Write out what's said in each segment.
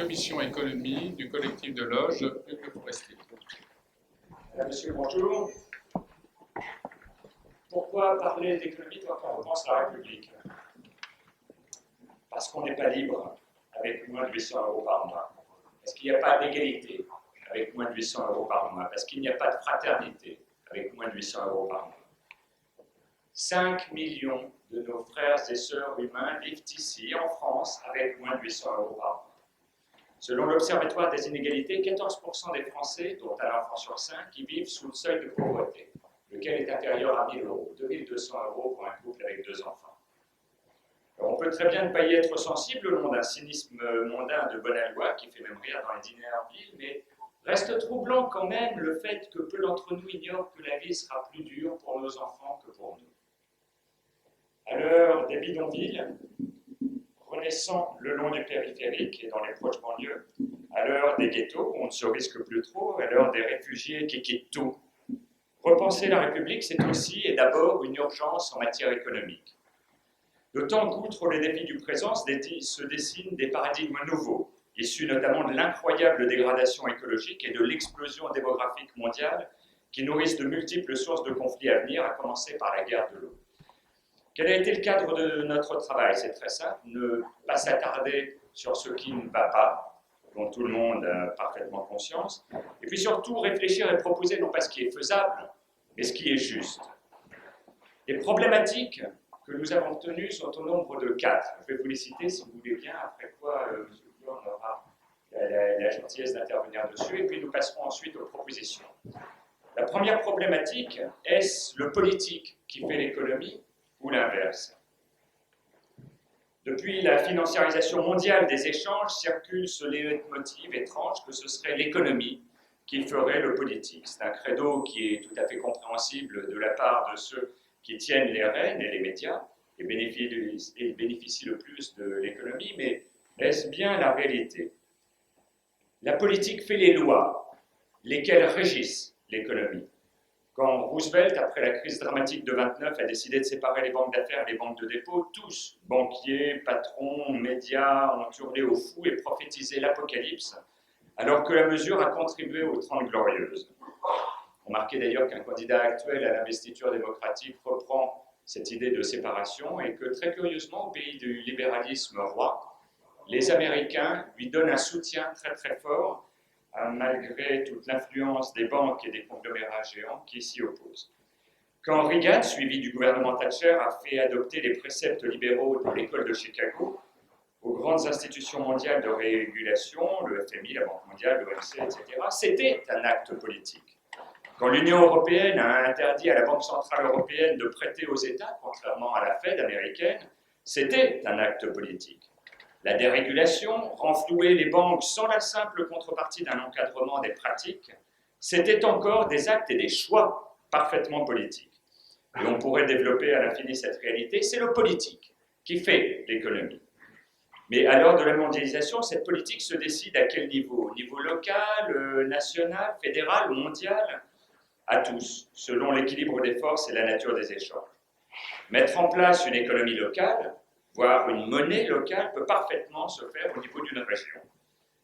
commission économie du collectif de loges Hugues Le Forestier. Monsieur, bonjour. Pourquoi parler d'économie quand on repense la République? Parce qu'on n'est pas libre avec moins de 800 € par mois. Parce qu'il n'y a pas d'égalité avec moins de 800 € par mois. Parce qu'il n'y a pas de fraternité avec moins de 800 € par mois. 5 millions de nos frères et sœurs humains vivent ici, en France, avec moins de 800 € par mois. Selon l'Observatoire des inégalités, 14% des Français, dont un enfant sur 5, qui vivent sous le seuil de pauvreté, lequel est inférieur à 1 000 €, 2 200 € pour un couple avec 2 enfants. Alors, on peut très bien ne pas y être sensible au nom d'un cynisme mondain de bonne loi qui fait même rire dans les dîners en ville, mais reste troublant quand même le fait que peu d'entre nous ignorent que la vie sera plus dure pour nos enfants que pour nous. À l'heure des bidonvilles, renaissant le long du périphérique et dans les proches banlieues, à l'heure des ghettos, où on ne se risque plus trop, à l'heure des réfugiés qui quittent tout, repenser la République, c'est aussi et d'abord une urgence en matière économique. D'autant qu'outre les défis du présent se dessinent des paradigmes nouveaux, issus notamment de l'incroyable dégradation écologique et de l'explosion démographique mondiale qui nourrissent de multiples sources de conflits à venir, à commencer par la guerre de l'eau. Quel a été le cadre de notre travail? C'est très simple, ne pas s'attarder sur ce qui ne va pas, dont tout le monde a parfaitement conscience, et puis surtout réfléchir et proposer non pas ce qui est faisable, mais ce qui est juste. Les problématiques que nous avons retenues sont au nombre de 4. Je vais vous les citer si vous voulez bien, après quoi M. Blanc aura la gentillesse d'intervenir dessus, et puis nous passerons ensuite aux propositions. La première problématique, est-ce le politique qui fait l'économie ou l'inverse? Depuis la financiarisation mondiale des échanges, circulent ce leitmotiv étrange que ce serait l'économie qui ferait le politique. C'est un credo qui est tout à fait compréhensible de la part de ceux qui tiennent les rênes et les médias et bénéficient le plus de l'économie, mais est-ce bien la réalité? La politique fait les lois, lesquelles régissent l'économie. Quand Roosevelt, après la crise dramatique de 29, a décidé de séparer les banques d'affaires et les banques de dépôt, tous, banquiers, patrons, médias, ont hurlé au fou et prophétisé l'apocalypse, alors que la mesure a contribué aux 30 Glorieuses. Remarquez d'ailleurs qu'un candidat actuel à l'investiture démocratique reprend cette idée de séparation et que très curieusement, au pays du libéralisme roi, les Américains lui donnent un soutien très très fort malgré toute l'influence des banques et des conglomérats géants qui s'y opposent. Quand Reagan, suivi du gouvernement Thatcher, a fait adopter les préceptes libéraux de l'école de Chicago aux grandes institutions mondiales de régulation, le FMI, la Banque mondiale, l'OMC, etc., c'était un acte politique. Quand l'Union européenne a interdit à la Banque centrale européenne de prêter aux États, contrairement à la Fed américaine, c'était un acte politique. La dérégulation, renflouer les banques sans la simple contrepartie d'un encadrement des pratiques, c'était encore des actes et des choix parfaitement politiques. Et on pourrait développer à l'infini cette réalité, c'est le politique qui fait l'économie. Mais à l'heure de la mondialisation, cette politique se décide à quel niveau? Au niveau local, national, fédéral, mondial? À tous, selon l'équilibre des forces et la nature des échanges. Mettre en place une économie locale, voire une monnaie locale, peut parfaitement se faire au niveau d'une région.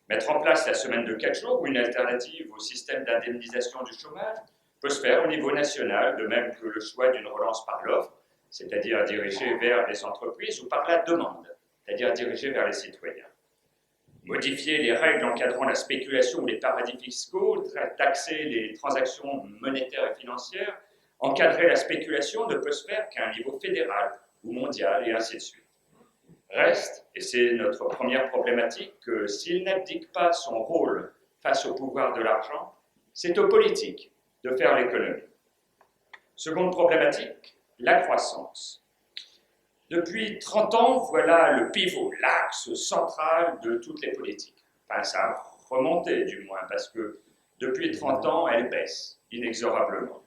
Mettre en place la semaine de 4 jours ou une alternative au système d'indemnisation du chômage peut se faire au niveau national, de même que le choix d'une relance par l'offre, c'est-à-dire dirigée vers les entreprises, ou par la demande, c'est-à-dire dirigée vers les citoyens. Modifier les règles encadrant la spéculation ou les paradis fiscaux, taxer les transactions monétaires et financières, encadrer la spéculation ne peut se faire qu'à un niveau fédéral ou mondial, et ainsi de suite. Reste, et c'est notre première problématique, que s'il n'abdique pas son rôle face au pouvoir de l'argent, c'est aux politiques de faire l'économie. Seconde problématique, la croissance. Depuis 30 ans, voilà le pivot, l'axe central de toutes les politiques. Enfin, ça a remonté du moins, parce que depuis 30 ans, elle baisse inexorablement.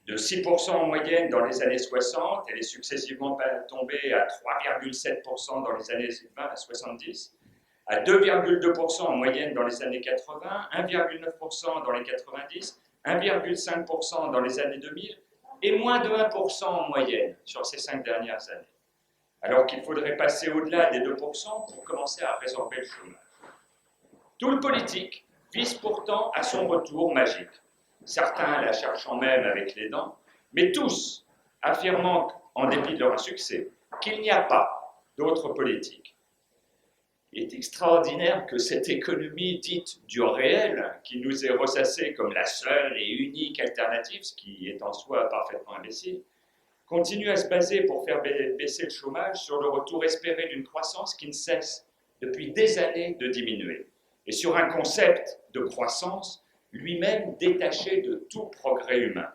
De 6% en moyenne dans les années 60, elle est successivement tombée à 3,7% dans les années 20 à 70, à 2,2% en moyenne dans les années 80, 1,9% dans les 90, 1,5% dans les années 2000, et moins de 1% en moyenne sur ces 5 dernières années. Alors qu'il faudrait passer au-delà des 2% pour commencer à résorber le chômage. Tout le politique vise pourtant à son retour magique, certains la cherchant même avec les dents, mais tous affirmant, en dépit de leur insuccès, qu'il n'y a pas d'autre politique. Il est extraordinaire que cette économie dite du réel, qui nous est ressassée comme la seule et unique alternative, ce qui est en soi parfaitement imbécile, continue à se baser pour faire baisser le chômage sur le retour espéré d'une croissance qui ne cesse depuis des années de diminuer, et sur un concept de croissance lui-même détaché de tout progrès humain.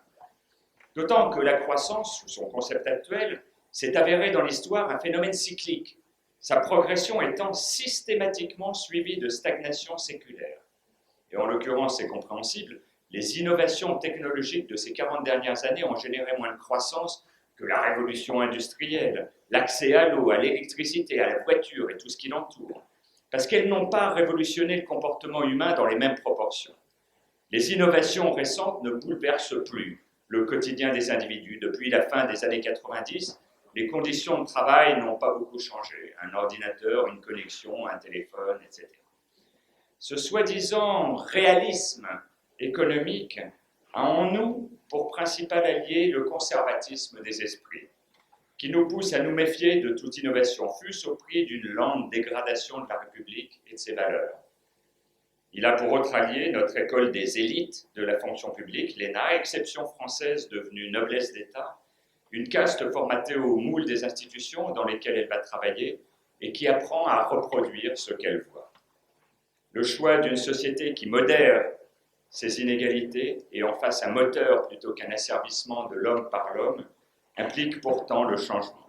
D'autant que la croissance, sous son concept actuel, s'est avérée dans l'histoire un phénomène cyclique, sa progression étant systématiquement suivie de stagnation séculaire. Et en l'occurrence, c'est compréhensible, les innovations technologiques de ces 40 dernières années ont généré moins de croissance que la révolution industrielle, l'accès à l'eau, à l'électricité, à la voiture et tout ce qui l'entoure, parce qu'elles n'ont pas révolutionné le comportement humain dans les mêmes proportions. Les innovations récentes ne bouleversent plus le quotidien des individus. Depuis la fin des années 90, les conditions de travail n'ont pas beaucoup changé. Un ordinateur, une connexion, un téléphone, etc. Ce soi-disant réalisme économique a en nous pour principal allié le conservatisme des esprits, qui nous pousse à nous méfier de toute innovation, fût-ce au prix d'une lente dégradation de la République et de ses valeurs. Il a pour autre allié notre école des élites de la fonction publique, l'ENA, exception française devenue noblesse d'État, une caste formatée au moule des institutions dans lesquelles elle va travailler et qui apprend à reproduire ce qu'elle voit. Le choix d'une société qui modère ces inégalités et en fasse un moteur plutôt qu'un asservissement de l'homme par l'homme implique pourtant le changement.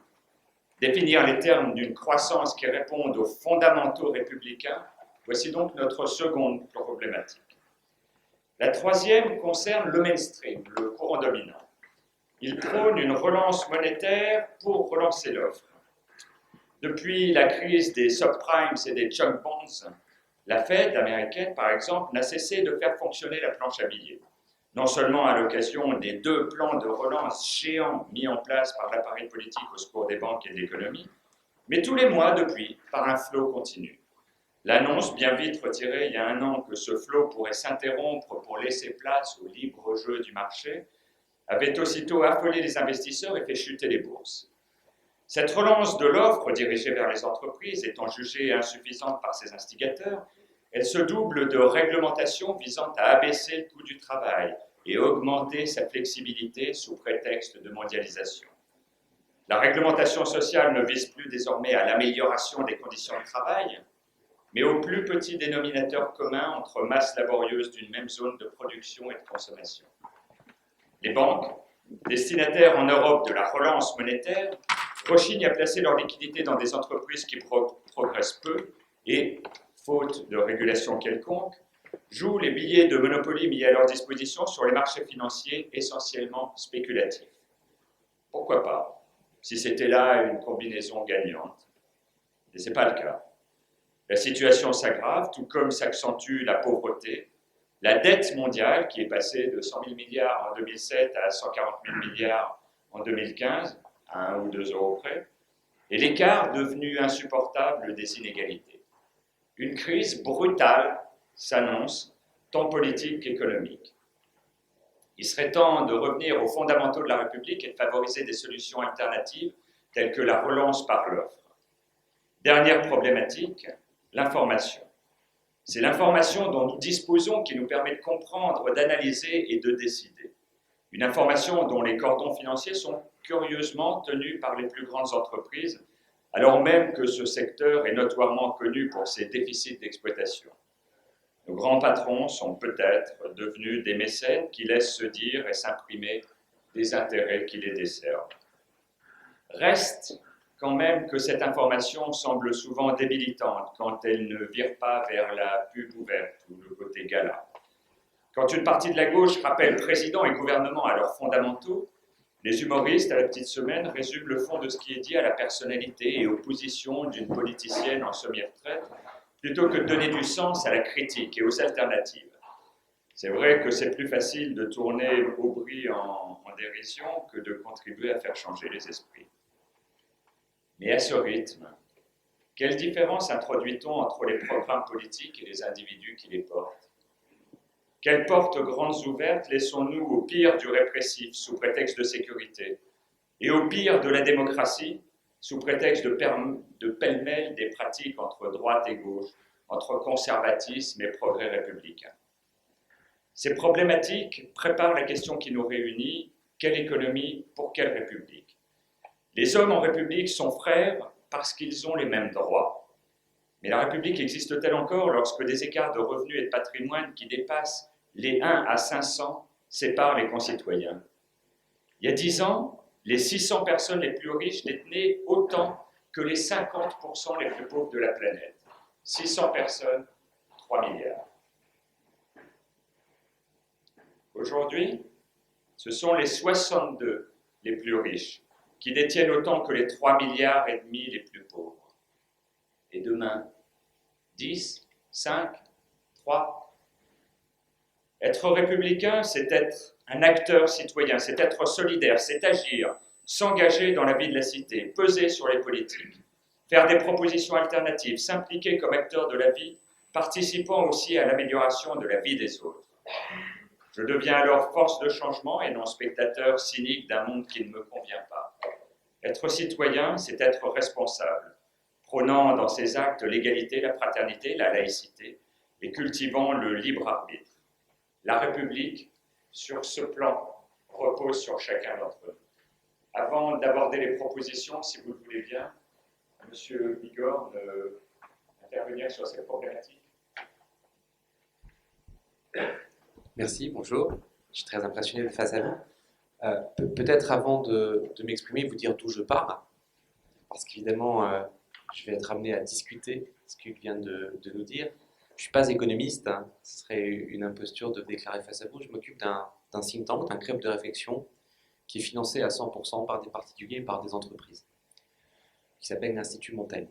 Définir les termes d'une croissance qui réponde aux fondamentaux républicains, voici donc notre seconde problématique. La troisième concerne le mainstream, le courant dominant. Il prône une relance monétaire pour relancer l'offre. Depuis la crise des subprimes et des junk bonds, la Fed américaine, par exemple, n'a cessé de faire fonctionner la planche à billets, non seulement à l'occasion des 2 plans de relance géants mis en place par l'appareil politique au secours des banques et de l'économie, mais tous les mois depuis, par un flot continu. L'annonce, bien vite retirée il y a 1 an, que ce flot pourrait s'interrompre pour laisser place au libre jeu du marché, avait aussitôt affolé les investisseurs et fait chuter les bourses. Cette relance de l'offre dirigée vers les entreprises étant jugée insuffisante par ses instigateurs, elle se double de réglementations visant à abaisser le coût du travail et augmenter sa flexibilité sous prétexte de mondialisation. La réglementation sociale ne vise plus désormais à l'amélioration des conditions de travail, mais au plus petit dénominateur commun entre masses laborieuses d'une même zone de production et de consommation. Les banques, destinataires en Europe de la relance monétaire, rechignent à placer leur liquidité dans des entreprises qui progressent peu et, faute de régulation quelconque, jouent les billets de Monopoly mis à leur disposition sur les marchés financiers essentiellement spéculatifs. Pourquoi pas, si c'était là une combinaison gagnante? Mais ce n'est pas le cas. La situation s'aggrave, tout comme s'accentue la pauvreté. La dette mondiale, qui est passée de 100 000 milliards en 2007 à 140 000 milliards en 2015, à 1 ou 2 euros près, et l'écart devenu insupportable des inégalités. Une crise brutale s'annonce, tant politique qu'économique. Il serait temps de revenir aux fondamentaux de la République et de favoriser des solutions alternatives telles que la relance par l'offre. Dernière problématique, l'information. C'est l'information dont nous disposons qui nous permet de comprendre, d'analyser et de décider. Une information dont les cordons financiers sont curieusement tenus par les plus grandes entreprises, alors même que ce secteur est notoirement connu pour ses déficits d'exploitation. Nos grands patrons sont peut-être devenus des mécènes qui laissent se dire et s'imprimer des intérêts qui les desservent. Reste quand même que cette information semble souvent débilitante quand elle ne vire pas vers la pub ouverte ou le côté gala. Quand une partie de la gauche rappelle président et gouvernement à leurs fondamentaux, les humoristes, à la petite semaine, résument le fond de ce qui est dit à la personnalité et aux positions d'une politicienne en semi-retraite, plutôt que de donner du sens à la critique et aux alternatives. C'est vrai que c'est plus facile de tourner Aubry en dérision que de contribuer à faire changer les esprits. Mais à ce rythme, Quelle différence introduit-on entre les programmes politiques et les individus qui les portent? Quelles portes grandes ouvertes laissons-nous au pire du répressif sous prétexte de sécurité et au pire de la démocratie sous prétexte de pêle-mêle des pratiques entre droite et gauche, entre conservatisme et progrès républicain? Ces problématiques préparent la question qui nous réunit: quelle économie pour quelle république? Les hommes en république sont frères parce qu'ils ont les mêmes droits. Mais la république existe-t-elle encore lorsque des écarts de revenus et de patrimoine qui dépassent les 1 à 500 séparent les concitoyens? Il y a 10 ans, les 600 personnes les plus riches détenaient autant que les 50% les plus pauvres de la planète. 600 personnes, 3 milliards. Aujourd'hui, ce sont les 62 les plus riches qui détiennent autant que les 3,5 milliards les plus pauvres. Et demain, 10, 5, 3. Être républicain, c'est être un acteur citoyen, c'est être solidaire, c'est agir, s'engager dans la vie de la cité, peser sur les politiques, faire des propositions alternatives, s'impliquer comme acteur de la vie, participant aussi à l'amélioration de la vie des autres. Je deviens alors force de changement et non spectateur cynique d'un monde qui ne me convient pas. Être citoyen, c'est être responsable, prônant dans ses actes l'égalité, la fraternité, la laïcité, et cultivant le libre arbitre. La République, sur ce plan, repose sur chacun d'entre nous. Avant d'aborder les propositions, si vous le voulez bien, M. Bigorre, intervenir sur ces problématiques. Merci, bonjour. Je suis très impressionné de face à vous. Peut-être avant de m'exprimer, vous dire d'où je pars, parce qu'évidemment, je vais être amené à discuter ce qu'il vient de nous dire. Je ne suis pas économiste, hein. Ce serait une imposture de déclarer face à vous. Je m'occupe d'un think tank, d'un club de réflexion qui est financé à 100% par des particuliers et par des entreprises, qui s'appelle l'Institut Montaigne.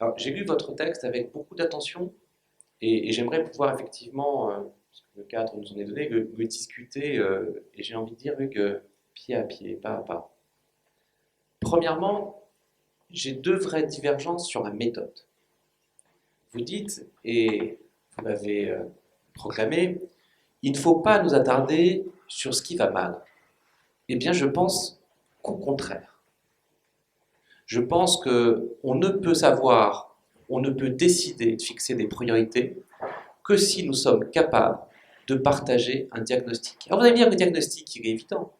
Alors, j'ai lu votre texte avec beaucoup d'attention et j'aimerais pouvoir effectivement, parce que le cadre nous en est donné, le discuter, et j'ai envie de dire que pied à pied, pas à pas. Premièrement, j'ai deux vraies divergences sur la méthode. Vous dites, et vous l'avez proclamé, il ne faut pas nous attarder sur ce qui va mal. Eh bien, je pense qu'au contraire. Je pense qu'on ne peut savoir, on ne peut décider de fixer des priorités que si nous sommes capables de partager un diagnostic. Alors vous allez me dire que le diagnostic, il est évident.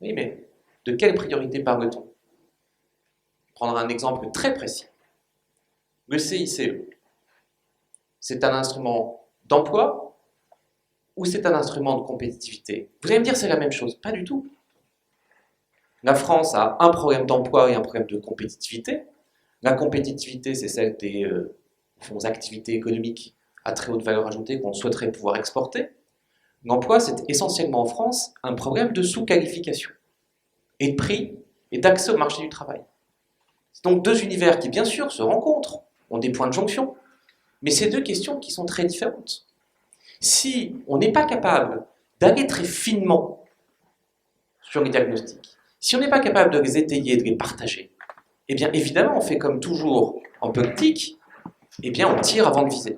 Oui, mais de quelle priorité parle-t-on? Prendre un exemple très précis. Le CICE, c'est un instrument d'emploi ou c'est un instrument de compétitivité? Vous allez me dire c'est la même chose. Pas du tout. La France a un problème d'emploi et un problème de compétitivité. La compétitivité, c'est celle des activités économiques à très haute valeur ajoutée qu'on souhaiterait pouvoir exporter. L'emploi, c'est essentiellement en France un problème de sous-qualification et de prix et d'accès au marché du travail. C'est donc deux univers qui, bien sûr, se rencontrent, ont des points de jonction, mais c'est deux questions qui sont très différentes. Si on n'est pas capable d'aller très finement sur les diagnostics, si on n'est pas capable de les étayer, de les partager, eh bien évidemment on fait comme toujours en politique, eh bien on tire avant de viser.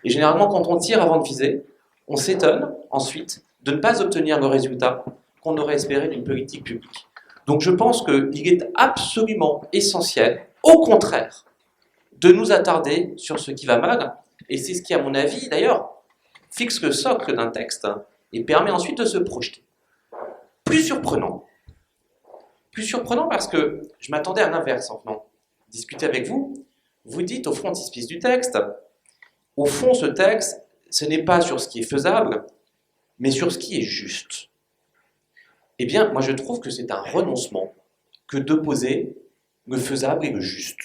Et généralement quand on tire avant de viser, on s'étonne ensuite de ne pas obtenir le résultat qu'on aurait espéré d'une politique publique. Donc je pense qu'il est absolument essentiel, au contraire, de nous attarder sur ce qui va mal, et c'est ce qui, à mon avis, d'ailleurs, fixe le socle d'un texte et permet ensuite de se projeter. Plus surprenant parce que je m'attendais à l'inverse en venant discuter avec vous. Vous dites au frontispice du texte, au fond ce texte, ce n'est pas sur ce qui est faisable, mais sur ce qui est juste. Eh bien, moi je trouve que c'est un renoncement que d'opposer le faisable et le juste.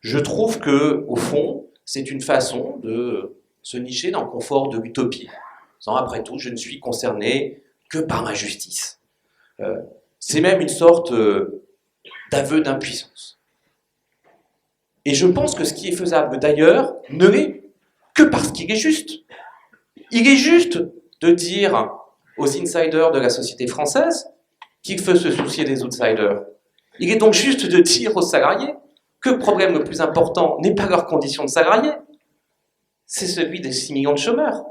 Je trouve que, au fond, c'est une façon de se nicher dans le confort de l'utopie. Après tout, je ne suis concerné que par ma justice. C'est même une sorte d'aveu d'impuissance. Et je pense que ce qui est faisable d'ailleurs ne l'est que parce qu'il est juste. Il est juste de dire aux insiders de la société française qu'il faut se soucier des outsiders. Il est donc juste de dire aux salariés que le problème le plus important n'est pas leur condition de salarié, c'est celui des 6 millions de chômeurs.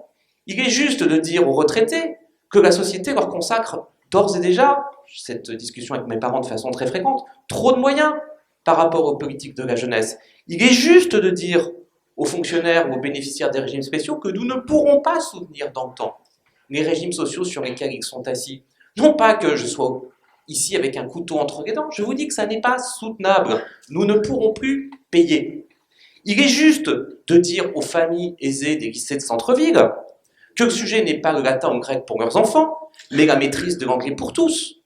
Il est juste de dire aux retraités que la société leur consacre d'ores et déjà, cette discussion avec mes parents de façon très fréquente, trop de moyens par rapport aux politiques de la jeunesse. Il est juste de dire aux fonctionnaires ou aux bénéficiaires des régimes spéciaux que nous ne pourrons pas soutenir dans le temps les régimes sociaux sur lesquels ils sont assis. Non pas que je sois ici avec un couteau entre les dents, je vous dis que ça n'est pas soutenable. Nous ne pourrons plus payer. Il est juste de dire aux familles aisées des lycées de centre-ville que le sujet n'est pas le latin ou le grec pour leurs enfants, mais la maîtrise de l'anglais pour tous.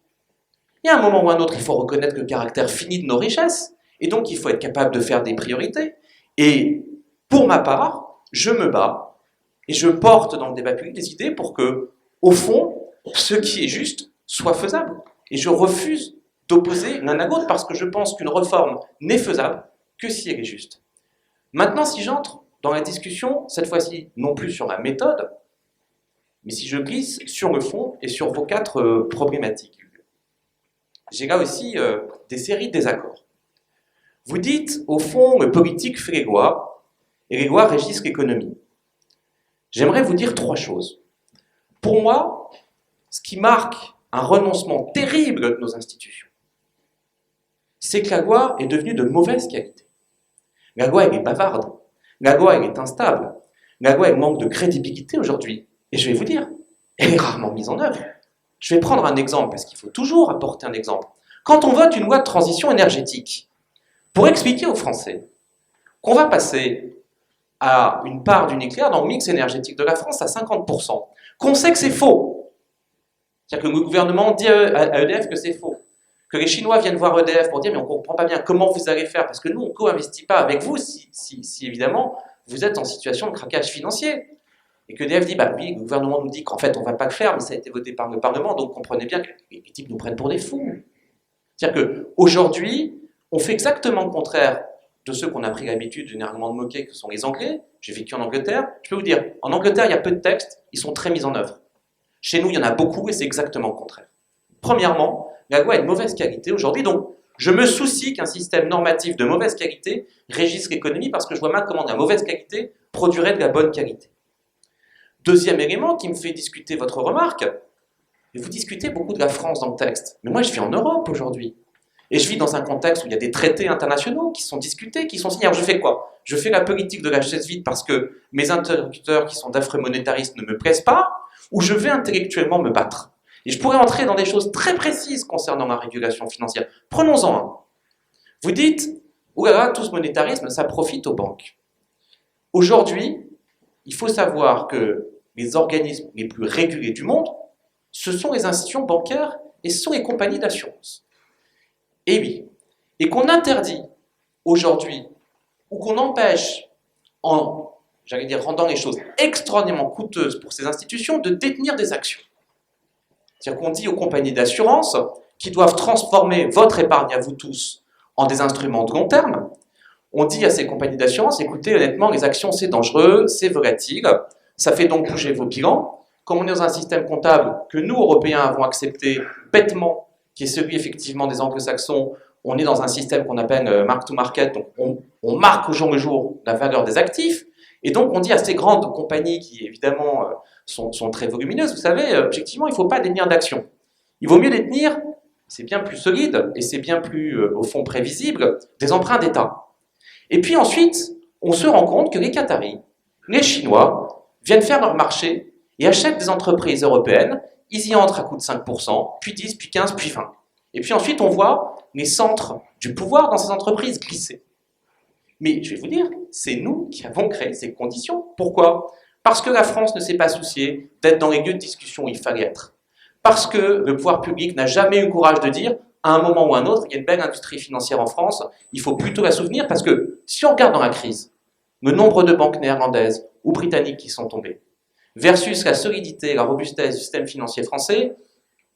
Il y a un moment ou un autre, il faut reconnaître le caractère fini de nos richesses, et donc il faut être capable de faire des priorités. Et pour ma part, je me bats, et je porte dans le débat public des idées pour que, au fond, ce qui est juste soit faisable. Et je refuse d'opposer l'un à l'autre parce que je pense qu'une réforme n'est faisable que si elle est juste. Maintenant, si j'entre dans la discussion, cette fois-ci, non plus sur la méthode, mais si je glisse sur le fond et sur vos 4 problématiques. J'ai là aussi des séries de désaccords. Vous dites, au fond, le politique fait les lois, et les lois régissent l'économie. J'aimerais vous dire 3 choses. Pour moi, ce qui marque un renoncement terrible de nos institutions, c'est que la loi est devenue de mauvaise qualité. La loi, elle est bavarde. La loi, elle est instable. La loi, elle manque de crédibilité aujourd'hui. Et je vais vous dire, elle est rarement mise en œuvre. Je vais prendre un exemple, parce qu'il faut toujours apporter un exemple. Quand on vote une loi de transition énergétique, pour expliquer aux Français qu'on va passer à une part du nucléaire dans le mix énergétique de la France à 50%, qu'on sait que c'est faux. C'est-à-dire que le gouvernement dit à EDF que c'est faux. Que les Chinois viennent voir EDF pour dire mais on ne comprend pas bien comment vous allez faire, parce que nous on ne co-investit pas avec vous si évidemment vous êtes en situation de craquage financier. Et que EDF dit bah oui, le gouvernement nous dit qu'en fait on ne va pas le faire, mais ça a été voté par le Parlement, donc comprenez bien que les types nous prennent pour des fous. C'est-à-dire qu'aujourd'hui, on fait exactement le contraire de ceux qu'on a pris l'habitude généralement de moquer, que sont les Anglais. J'ai vécu en Angleterre. Je peux vous dire, en Angleterre, il y a peu de textes, ils sont très mis en œuvre. Chez nous, il y en a beaucoup et c'est exactement le contraire. Premièrement, la loi est de mauvaise qualité aujourd'hui, donc je me soucie qu'un système normatif de mauvaise qualité régisse l'économie parce que je vois mal comment de la mauvaise qualité produirait de la bonne qualité. Deuxième élément qui me fait discuter votre remarque, vous discutez beaucoup de la France dans le texte, mais moi je vis en Europe aujourd'hui. Et je vis dans un contexte où il y a des traités internationaux qui sont discutés, qui sont signés. Alors je fais quoi? Je fais la politique de la chaise vide parce que mes interlocuteurs qui sont d'affreux monétaristes ne me plaisent pas, ou je vais intellectuellement me battre. Et je pourrais entrer dans des choses très précises concernant la régulation financière. Prenons-en un. Vous dites, oulala, tout ce monétarisme, ça profite aux banques. Aujourd'hui, il faut savoir que les organismes les plus régulés du monde, ce sont les institutions bancaires et ce sont les compagnies d'assurance. Et oui, et qu'on interdit aujourd'hui, ou qu'on empêche, en, j'allais dire, rendant les choses extraordinairement coûteuses pour ces institutions, de détenir des actions. C'est-à-dire qu'on dit aux compagnies d'assurance qui doivent transformer votre épargne à vous tous en des instruments de long terme, on dit à ces compagnies d'assurance, écoutez, honnêtement, les actions, c'est dangereux, c'est volatile, ça fait donc bouger vos bilans. Comme on est dans un système comptable que nous, Européens, avons accepté bêtement, qui est celui effectivement des anglo-saxons, on est dans un système qu'on appelle mark-to-market, donc on marque au jour le jour la valeur des actifs, et donc on dit à ces grandes compagnies qui évidemment sont très volumineuses, vous savez, objectivement, il ne faut pas détenir d'actions. Il vaut mieux détenir, c'est bien plus solide, et c'est bien plus, au fond, prévisible, des emprunts d'État. Et puis ensuite, on se rend compte que les Qataris, les Chinois, viennent faire leur marché et achètent des entreprises européennes. Ils y entrent à coût de 5%, puis 10, puis 15, puis 20. Et puis ensuite, on voit les centres du pouvoir dans ces entreprises glisser. Mais je vais vous dire, c'est nous qui avons créé ces conditions. Pourquoi? Parce que la France ne s'est pas souciée d'être dans les lieux de discussion où il fallait être. Parce que le pouvoir public n'a jamais eu le courage de dire, à un moment ou à un autre, il y a une belle industrie financière en France, il faut plutôt la soutenir, parce que si on regarde dans la crise, le nombre de banques néerlandaises ou britanniques qui sont tombées, versus la solidité et la robustesse du système financier français,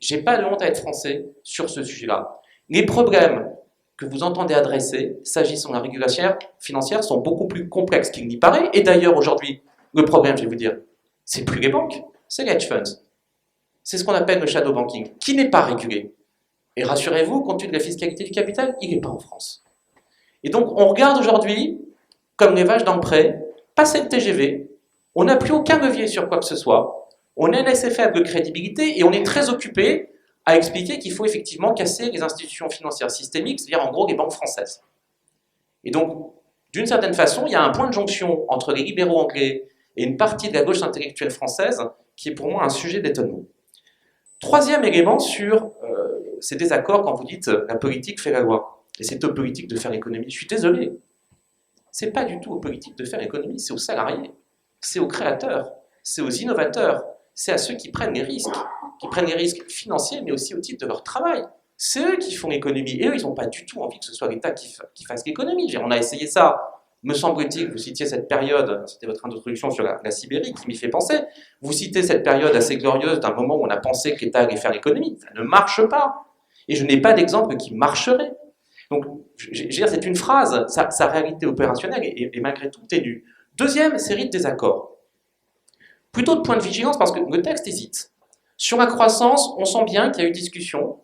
j'ai pas de honte à être français sur ce sujet-là. Les problèmes que vous entendez adresser, s'agissant de la régulation financière, sont beaucoup plus complexes qu'il n'y paraît. Et d'ailleurs, aujourd'hui, le problème, je vais vous dire, c'est plus les banques, c'est les hedge funds. C'est ce qu'on appelle le shadow banking, qui n'est pas régulé. Et rassurez-vous, compte tenu de la fiscalité du capital, il n'est pas en France. Et donc, on regarde aujourd'hui, comme les vaches dans le pré, passer le TGV, on n'a plus aucun levier sur quoi que ce soit, on a une assez faible crédibilité et on est très occupé à expliquer qu'il faut effectivement casser les institutions financières systémiques, c'est-à-dire en gros les banques françaises. Et donc, d'une certaine façon, il y a un point de jonction entre les libéraux anglais et une partie de la gauche intellectuelle française qui est pour moi un sujet d'étonnement. Troisième élément sur ces désaccords quand vous dites la politique fait la loi. Et c'est aux politiques de faire l'économie. Je suis désolé. C'est pas du tout aux politiques de faire l'économie, c'est aux salariés, c'est aux créateurs, c'est aux innovateurs, c'est à ceux qui prennent les risques financiers, mais aussi au titre de leur travail. C'est eux qui font l'économie. Et eux, ils n'ont pas du tout envie que ce soit l'État qui fasse l'économie. On a essayé ça. Me semble-t-il, vous citiez cette période, c'était votre introduction sur la Sibérie qui m'y fait penser, vous citez cette période assez glorieuse d'un moment où on a pensé que l'État allait faire l'économie. Ça ne marche pas. Et je n'ai pas d'exemple qui marcherait. Donc, je veux dire, c'est une phrase, sa réalité opérationnelle est malgré tout ténue. Deuxième série de désaccords. Plutôt de point de vigilance parce que le texte hésite. Sur la croissance, on sent bien qu'il y a eu discussion, en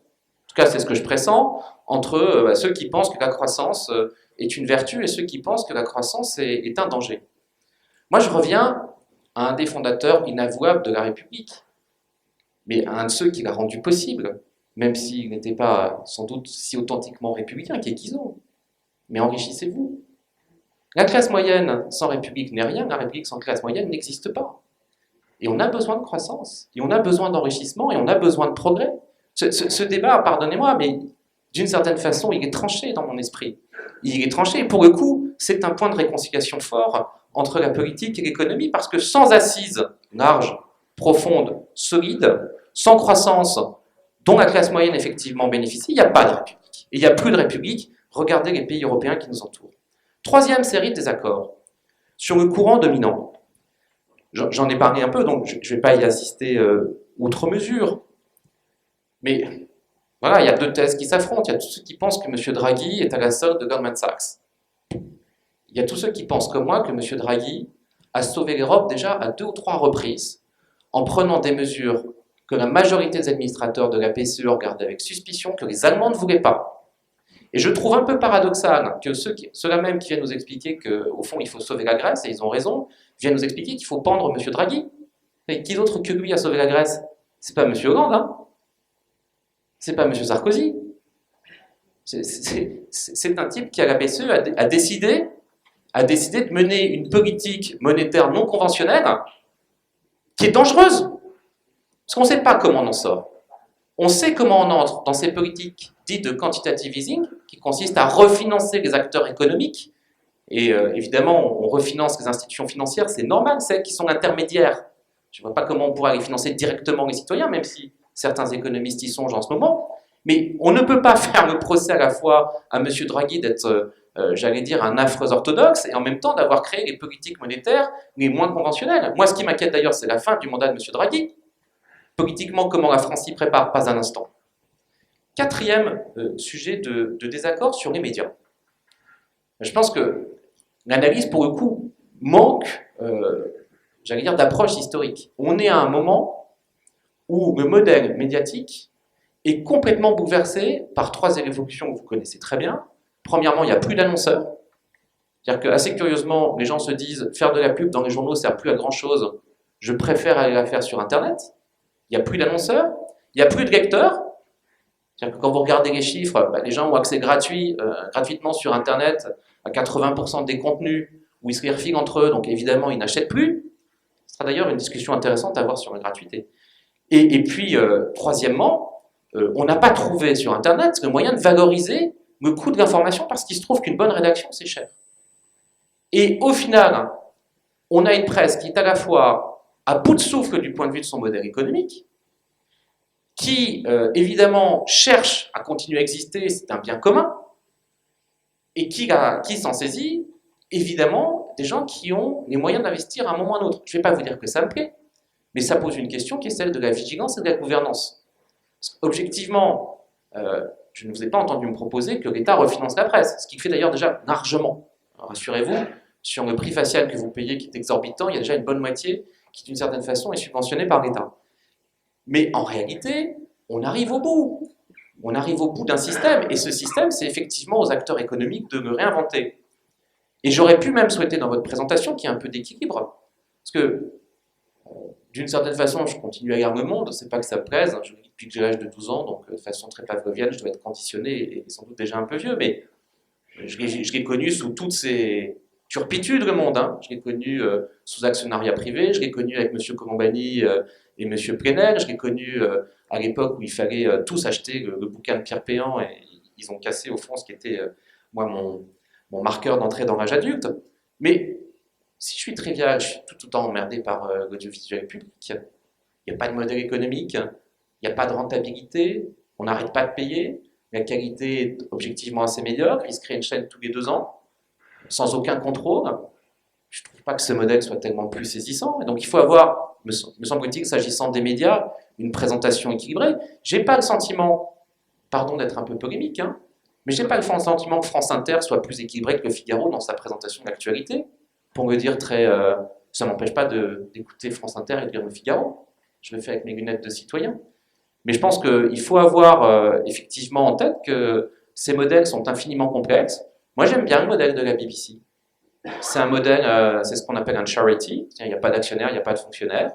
tout cas c'est ce que je pressens, entre ceux qui pensent que la croissance est une vertu et ceux qui pensent que la croissance est un danger. Moi je reviens à un des fondateurs inavouables de la République, mais à un de ceux qui l'a rendu possible, même s'il n'était pas sans doute si authentiquement républicain, qui est Guizot. Mais enrichissez-vous. La classe moyenne sans République n'est rien, la République sans classe moyenne n'existe pas. Et on a besoin de croissance, et on a besoin d'enrichissement, et on a besoin de progrès. Ce débat, pardonnez-moi, mais d'une certaine façon, il est tranché dans mon esprit. Il est tranché, et pour le coup, c'est un point de réconciliation fort entre la politique et l'économie, parce que sans assise large, profonde, solide, sans croissance dont la classe moyenne effectivement bénéficie, il n'y a pas de République. Et il n'y a plus de République, regardez les pays européens qui nous entourent. Troisième série de désaccords, sur le courant dominant. J'en ai parlé un peu, donc je ne vais pas y assister outre mesure. Mais voilà, il y a deux thèses qui s'affrontent. Il y a tous ceux qui pensent que M. Draghi est à la solde de Goldman Sachs. Il y a tous ceux qui pensent comme moi que M. Draghi a sauvé l'Europe déjà à 2 ou 3 reprises en prenant des mesures que la majorité des administrateurs de la PCE regardaient avec suspicion, que les Allemands ne voulaient pas. Et je trouve un peu paradoxal que ceux-là même qui viennent nous expliquer qu'au fond il faut sauver la Grèce, et ils ont raison, viennent nous expliquer qu'il faut pendre M. Draghi. Et qui d'autre que lui a sauvé la Grèce? C'est pas M. Hollande, hein? C'est pas M. Sarkozy. C'est un type qui, à la BCE, a décidé de mener une politique monétaire non conventionnelle qui est dangereuse. Parce qu'on ne sait pas comment on en sort. On sait comment on entre dans ces politiques dites de quantitative easing, qui consistent à refinancer les acteurs économiques. Et évidemment, on refinance les institutions financières, c'est normal, celles qui sont intermédiaires. Je ne vois pas comment on pourra les financer directement les citoyens, même si certains économistes y songent en ce moment. Mais on ne peut pas faire le procès à la fois à M. Draghi d'être, j'allais dire, un affreux orthodoxe, et en même temps d'avoir créé les politiques monétaires les moins conventionnelles. Moi, ce qui m'inquiète d'ailleurs, c'est la fin du mandat de M. Draghi. Politiquement, comment la France s'y prépare? Pas un instant. Quatrième sujet de désaccord sur les médias. Je pense que l'analyse, pour le coup, manque, j'allais dire, d'approche historique. On est à un moment où le modèle médiatique est complètement bouleversé par 3 évolutions que vous connaissez très bien. Premièrement, il n'y a plus d'annonceurs. C'est-à-dire que, assez curieusement, les gens se disent faire de la pub dans les journaux ne sert plus à grand-chose, je préfère aller la faire sur Internet. Il n'y a plus d'annonceurs, il n'y a plus de lecteurs. C'est-à-dire que quand vous regardez les chiffres, les gens ont accès gratuitement sur Internet à 80% des contenus où ils se les refilent entre eux, donc évidemment ils n'achètent plus. Ce sera d'ailleurs une discussion intéressante à avoir sur la gratuité. Et puis, troisièmement, on n'a pas trouvé sur Internet le moyen de valoriser le coût de l'information parce qu'il se trouve qu'une bonne rédaction, c'est cher. Et au final, on a une presse qui est à la fois à bout de souffle du point de vue de son modèle économique, qui, évidemment, cherche à continuer à exister, c'est un bien commun, et qui s'en saisit, évidemment, des gens qui ont les moyens d'investir à un moment ou à un autre. Je ne vais pas vous dire que ça me plaît, mais ça pose une question qui est celle de la vigilance et de la gouvernance. Parce objectivement, je ne vous ai pas entendu me proposer que l'État refinance la presse, ce qui fait d'ailleurs déjà largement. Rassurez-vous, sur le prix facial que vous payez qui est exorbitant, il y a déjà une bonne moitié qui, d'une certaine façon, est subventionné par l'État. Mais en réalité, on arrive au bout. On arrive au bout d'un système, et ce système, c'est effectivement aux acteurs économiques de me réinventer. Et j'aurais pu même souhaiter dans votre présentation qu'il y ait un peu d'équilibre. Parce que, d'une certaine façon, je continue à lire Le Monde, c'est pas que ça me plaise, hein, je lis depuis que j'ai l'âge de 12 ans, donc de façon très pavlovienne, je dois être conditionné et sans doute déjà un peu vieux, mais je l'ai connu sous toutes ses turpitudes, Le Monde. Hein. Je l'ai connu sous actionnariat privé, je l'ai connu avec M. Colombani et M. Plenel, je l'ai connu à l'époque où il fallait tous acheter le bouquin de Pierre Péan, et ils ont cassé au fond ce qui était, moi, mon marqueur d'entrée dans l'âge adulte. Mais si je suis trivial, je suis tout le temps emmerdé par l'audiovisuel public. Il n'y a pas de modèle économique, il n'y a pas de rentabilité, on n'arrête pas de payer, la qualité est objectivement assez médiocre, il se crée une chaîne tous les 2 ans, sans aucun contrôle. Je ne trouve pas que ce modèle soit tellement plus saisissant. Et donc il faut avoir, me semble-t-il, s'agissant des médias, une présentation équilibrée. Je n'ai pas le sentiment, pardon d'être un peu polémique, hein, mais je n'ai pas le sentiment que France Inter soit plus équilibré que Le Figaro dans sa présentation de l'actualité. Pour me dire très... ça ne m'empêche pas d'écouter France Inter et de lire Le Figaro. Je le fais avec mes lunettes de citoyen. Mais je pense qu'il faut avoir effectivement en tête que ces modèles sont infiniment complexes. Moi, j'aime bien le modèle de la BBC. C'est un modèle, c'est ce qu'on appelle un charity. Il n'y a pas d'actionnaire, il n'y a pas de fonctionnaire.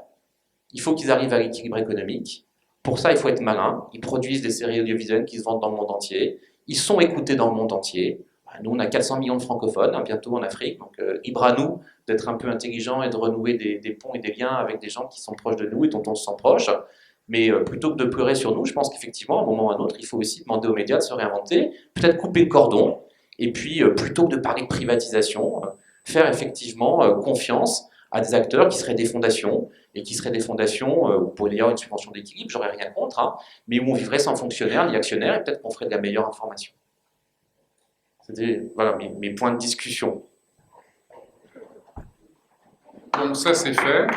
Il faut qu'ils arrivent à l'équilibre économique. Pour ça, il faut être malin. Ils produisent des séries audiovisuelles qui se vendent dans le monde entier. Ils sont écoutés dans le monde entier. Nous, on a 400 millions de francophones, hein, bientôt en Afrique. Donc, libre à nous d'être un peu intelligents et de renouer des ponts et des liens avec des gens qui sont proches de nous et dont on se sent proche. Mais plutôt que de pleurer sur nous, je pense qu'effectivement, à un moment ou à un autre, il faut aussi demander aux médias de se réinventer, peut-être couper le cordon, et puis plutôt que de parler de privatisation, faire effectivement confiance à des acteurs qui seraient des fondations, et qui seraient des fondations, où pour y avoir une subvention d'équilibre, j'aurais rien contre, hein, mais où on vivrait sans fonctionnaires ni actionnaires, et peut-être qu'on ferait de la meilleure information. C'était voilà, mes points de discussion. Donc ça c'est fait.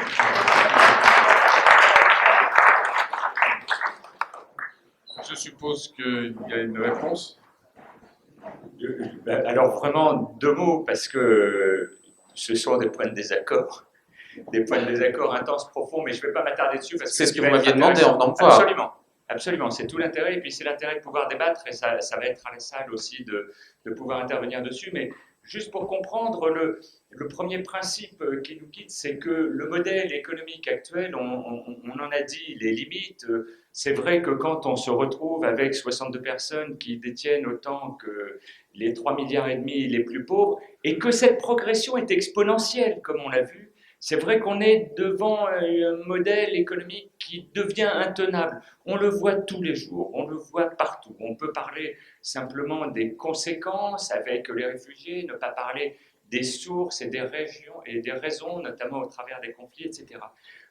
Je suppose qu'il y a une réponse. Alors vraiment 2 mots, parce que ce sont des points de désaccord intenses, profonds, mais je ne vais pas m'attarder dessus. C'est ce que vous m'aviez demandé en venant me voir. Absolument, absolument, c'est tout l'intérêt, et puis c'est l'intérêt de pouvoir débattre, et ça va être à la salle aussi de pouvoir intervenir dessus, mais juste pour comprendre, le premier principe qui nous guide, c'est que le modèle économique actuel, on en a dit les limites. C'est vrai que quand on se retrouve avec 62 personnes qui détiennent autant que les 3,5 milliards les plus pauvres, et que cette progression est exponentielle, comme on l'a vu, c'est vrai qu'on est devant un modèle économique qui devient intenable. On le voit tous les jours, on le voit partout. On peut parler simplement des conséquences avec les réfugiés, ne pas parler des sources et des régions et des raisons, notamment au travers des conflits, etc.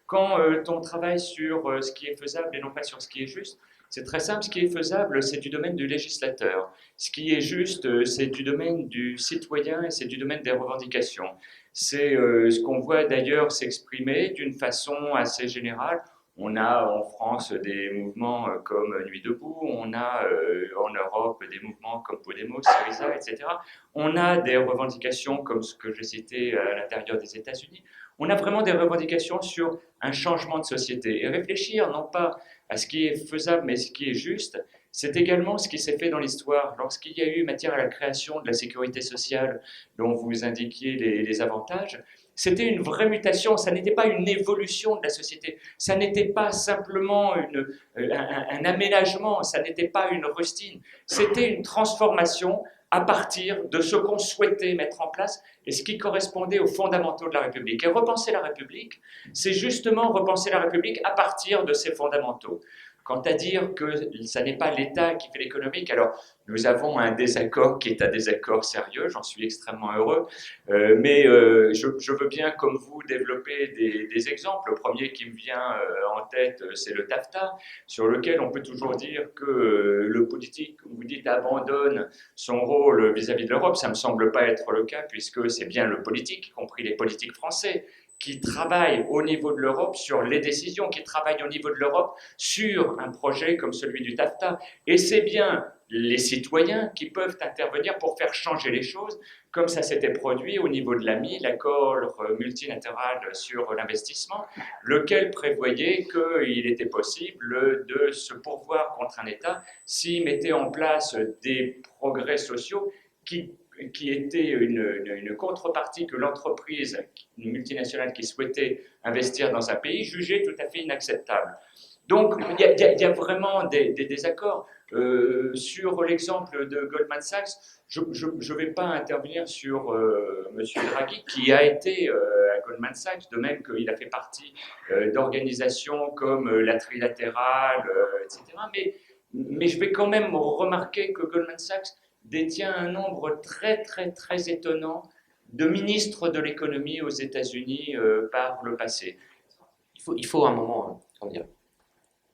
Quand on travaille sur ce qui est faisable et non pas sur ce qui est juste, c'est très simple, ce qui est faisable, c'est du domaine du législateur. Ce qui est juste, c'est du domaine du citoyen et c'est du domaine des revendications. C'est ce qu'on voit d'ailleurs s'exprimer d'une façon assez générale. On a en France des mouvements comme Nuit debout, on a en Europe des mouvements comme Podemos, Syriza, etc. On a des revendications comme ce que j'ai cité à l'intérieur des États-Unis. On a vraiment des revendications sur un changement de société. Et réfléchir non pas à ce qui est faisable, mais ce qui est juste, c'est également ce qui s'est fait dans l'histoire. Lorsqu'il y a eu matière à la création de la sécurité sociale, dont vous indiquiez les avantages, c'était une vraie mutation, ça n'était pas une évolution de la société, ça n'était pas simplement un aménagement, ça n'était pas une rustine, c'était une transformation à partir de ce qu'on souhaitait mettre en place et ce qui correspondait aux fondamentaux de la République. Et repenser la République, c'est justement repenser la République à partir de ces fondamentaux. Quant à dire que ça n'est pas l'État qui fait l'économique, alors nous avons un désaccord qui est un désaccord sérieux, j'en suis extrêmement heureux, mais je veux bien, comme vous, développer des exemples. Le premier qui me vient en tête, c'est le TAFTA, sur lequel on peut toujours dire que le politique, comme vous dites, abandonne son rôle vis-à-vis de l'Europe. Ça ne me semble pas être le cas, puisque c'est bien le politique, y compris les politiques français, qui travaillent au niveau de l'Europe sur les décisions, qui travaillent au niveau de l'Europe sur un projet comme celui du TAFTA. Et c'est bien les citoyens qui peuvent intervenir pour faire changer les choses, comme ça s'était produit au niveau de l'AMI, l'accord multilatéral sur l'investissement, lequel prévoyait qu'il était possible de se pourvoir contre un État s'il mettait en place des progrès sociaux qui était une contrepartie que l'entreprise, une multinationale qui souhaitait investir dans un pays, jugeait tout à fait inacceptable. Donc, il y a vraiment des désaccords. Sur l'exemple de Goldman Sachs, je ne vais pas intervenir sur M. Draghi, qui a été à Goldman Sachs, de même qu'il a fait partie d'organisations comme la Trilatérale, etc. Mais je vais quand même remarquer que Goldman Sachs détient un nombre très étonnant de ministres de l'économie aux États-Unis par le passé. Il faut un moment, comment dire.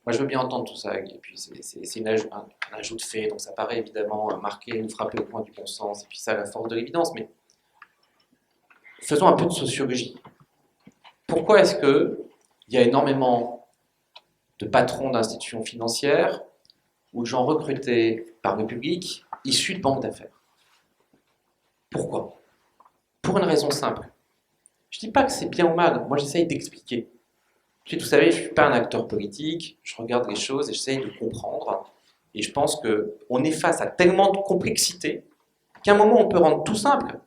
Moi, je veux bien entendre tout ça, et puis c'est un ajout de fait, donc ça paraît évidemment marqué, nous frapper au coin du bon sens, et puis ça a la force de l'évidence, mais faisons un peu de sociologie. Pourquoi est-ce qu'il y a énormément de patrons d'institutions financières ou de gens recrutés par le public issus de banques d'affaires? Pourquoi? Pour une raison simple. Je ne dis pas que c'est bien ou mal, moi j'essaye d'expliquer. Puis, vous savez, je ne suis pas un acteur politique, je regarde les choses et j'essaye de comprendre. Et je pense qu'on est face à tellement de complexité qu'à un moment, on peut rendre tout simple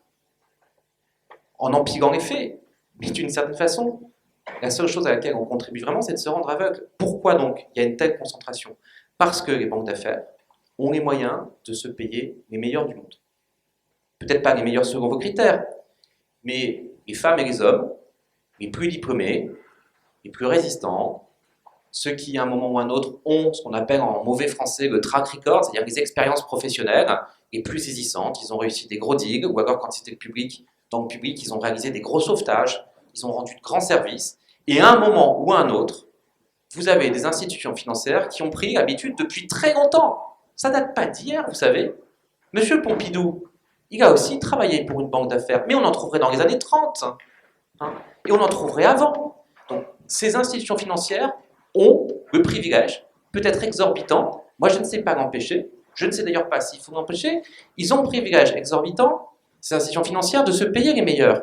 en empilant les faits. Mais d'une certaine façon, la seule chose à laquelle on contribue vraiment, c'est de se rendre aveugle. Pourquoi donc il y a une telle concentration? Parce que les banques d'affaires ont les moyens de se payer les meilleurs du monde. Peut-être pas les meilleurs selon vos critères, mais les femmes et les hommes, les plus diplômés, les plus résistants, ceux qui à un moment ou un autre ont ce qu'on appelle en mauvais français le track record, c'est-à-dire les expériences professionnelles les plus saisissantes, ils ont réussi des gros deals, ou alors quand c'était dans le public, ils ont réalisé des gros sauvetages, ils ont rendu de grands services, et à un moment ou à un autre, vous avez des institutions financières qui ont pris l'habitude depuis très longtemps. Ça date pas d'hier, vous savez. Monsieur Pompidou, il a aussi travaillé pour une banque d'affaires, mais on en trouverait dans les années 30, hein, et on en trouverait avant. Donc, ces institutions financières ont le privilège, peut-être exorbitant, moi je ne sais pas l'empêcher, je ne sais d'ailleurs pas s'il faut l'empêcher, ils ont le privilège exorbitant, ces institutions financières, de se payer les meilleurs.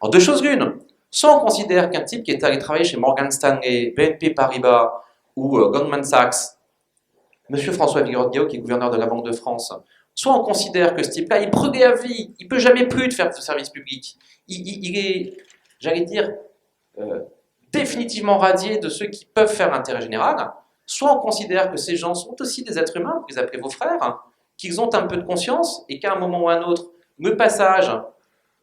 Alors, deux choses l'une, soit on considère qu'un type qui est allé travailler chez Morgan Stanley, BNP Paribas ou Goldman Sachs, monsieur François Villeroy-de-Gao qui est gouverneur de la Banque de France, soit on considère que ce type-là, il prenait à vie, il ne peut jamais plus de faire de service public, il est, j'allais dire, définitivement radié de ceux qui peuvent faire l'intérêt général, soit on considère que ces gens sont aussi des êtres humains, vous les appelez vos frères, qu'ils ont un peu de conscience et qu'à un moment ou à un autre, le passage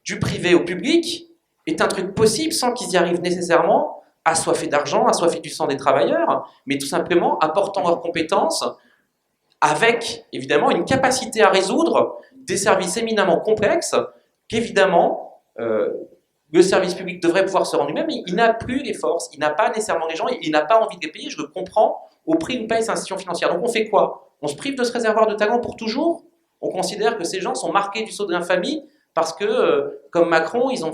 du privé au public est un truc possible sans qu'ils y arrivent nécessairement assoiffés d'argent, assoiffés du sang des travailleurs, mais tout simplement apportant leurs compétences avec évidemment une capacité à résoudre des services éminemment complexes qu'évidemment le service public devrait pouvoir se rendre lui-même, mais il n'a plus les forces, il n'a pas nécessairement les gens, il n'a pas envie de les payer, je le comprends, au prix d'une paye ces institutions financières. Donc on fait quoi? On se prive de ce réservoir de talent pour toujours? On considère que ces gens sont marqués du sceau de l'infamie parce que, comme Macron, ils ont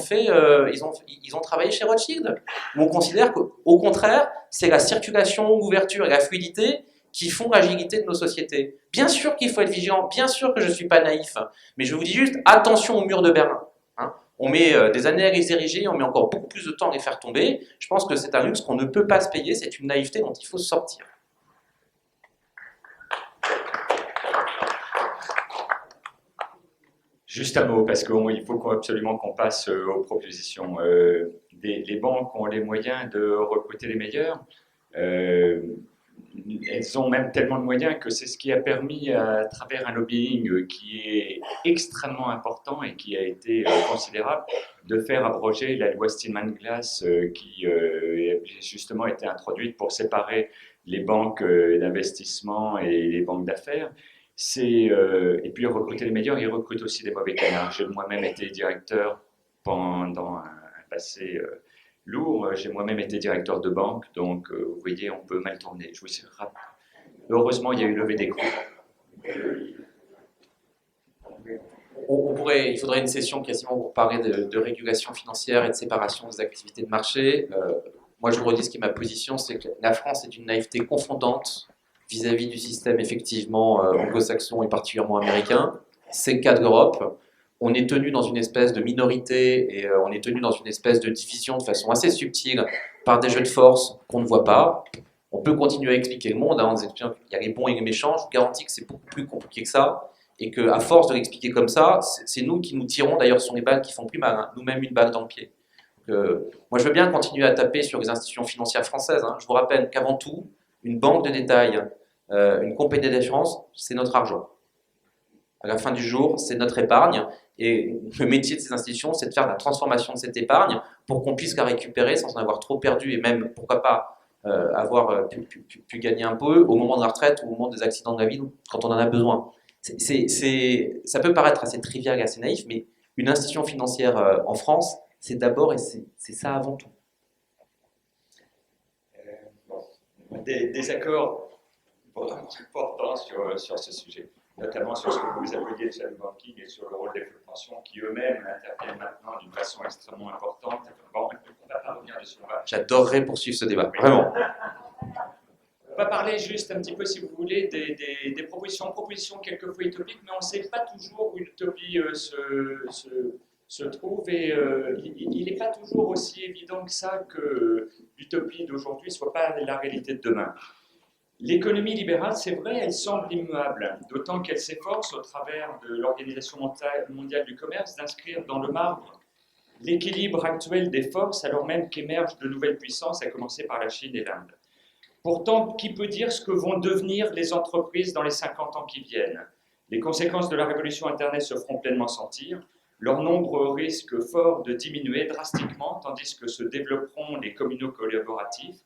travaillé chez Rothschild? Ou on considère qu'au contraire, c'est la circulation, l'ouverture et la fluidité qui font l'agilité de nos sociétés? Bien sûr qu'il faut être vigilant, bien sûr que je ne suis pas naïf, mais je vous dis juste, attention au mur de Berlin. Hein. On met des années à les ériger, on met encore beaucoup plus de temps à les faire tomber. Je pense que c'est un luxe qu'on ne peut pas se payer, c'est une naïveté dont il faut sortir. Juste un mot, parce qu'il faut absolument qu'on passe aux propositions. Les banques ont les moyens de recruter les meilleurs. Elles ont même tellement de moyens que c'est ce qui a permis, à travers un lobbying qui est extrêmement important et qui a été considérable, de faire abroger la loi Stillman-Glass qui justement a été introduite pour séparer les banques d'investissement et les banques d'affaires. Et puis recruter les meilleurs, ils recrutent aussi des mauvais canards. J'ai moi-même été directeur pendant un passé lourd. J'ai moi-même été directeur de banque, donc vous voyez, on peut mal tourner. Je vous rappelle. Heureusement, il y a eu levée d'écrou. Il faudrait une session quasiment pour parler de régulation financière et de séparation des activités de marché. Moi, je vous redis ce qui est ma position, c'est que la France est d'une naïveté confondante vis-à-vis du système effectivement anglo-saxon et particulièrement américain. C'est le cas de l'Europe. On est tenu dans une espèce de minorité et on est tenu dans une espèce de division de façon assez subtile par des jeux de force qu'on ne voit pas. On peut continuer à expliquer le monde, hein, en expliquant qu'il y a les bons et les méchants. Je vous garantis que c'est beaucoup plus compliqué que ça et qu'à force de l'expliquer comme ça, c'est nous qui nous tirons, d'ailleurs ce sont les balles qui font plus mal, hein, nous-mêmes une balle dans le pied. Moi je veux bien continuer à taper sur les institutions financières françaises. Hein. Je vous rappelle qu'avant tout, une banque de détail, une compagnie d'assurance, c'est notre argent. À la fin du jour, c'est notre épargne. Et le métier de ces institutions, c'est de faire la transformation de cette épargne pour qu'on puisse la récupérer sans en avoir trop perdu et même, pourquoi pas, avoir pu gagner un peu au moment de la retraite ou au moment des accidents de la vie quand on en a besoin. Ça peut paraître assez trivial et assez naïf, mais une institution financière en France, c'est d'abord et c'est ça avant tout. Des accords importants sur ce sujet, notamment sur ce que vous appeliez le shadow banking et sur le rôle des fonds de pension qui eux-mêmes interviennent maintenant d'une façon extrêmement importante. Bon, on ne va pas revenir dessus. J'adorerais poursuivre ce débat, vraiment. On va parler juste un petit peu, si vous voulez, des propositions quelquefois utopiques, mais on ne sait pas toujours où l'utopie se trouve et il n'est pas toujours aussi évident que ça que l'utopie d'aujourd'hui ne soit pas la réalité de demain. L'économie libérale, c'est vrai, elle semble immuable, d'autant qu'elle s'efforce, au travers de l'Organisation mondiale du commerce, d'inscrire dans le marbre l'équilibre actuel des forces, alors même qu'émergent de nouvelles puissances, à commencer par la Chine et l'Inde. Pourtant, qui peut dire ce que vont devenir les entreprises dans les 50 ans qui viennent? Les conséquences de la révolution Internet se feront pleinement sentir. Leur nombre risque fort de diminuer drastiquement, tandis que se développeront les communaux collaboratifs.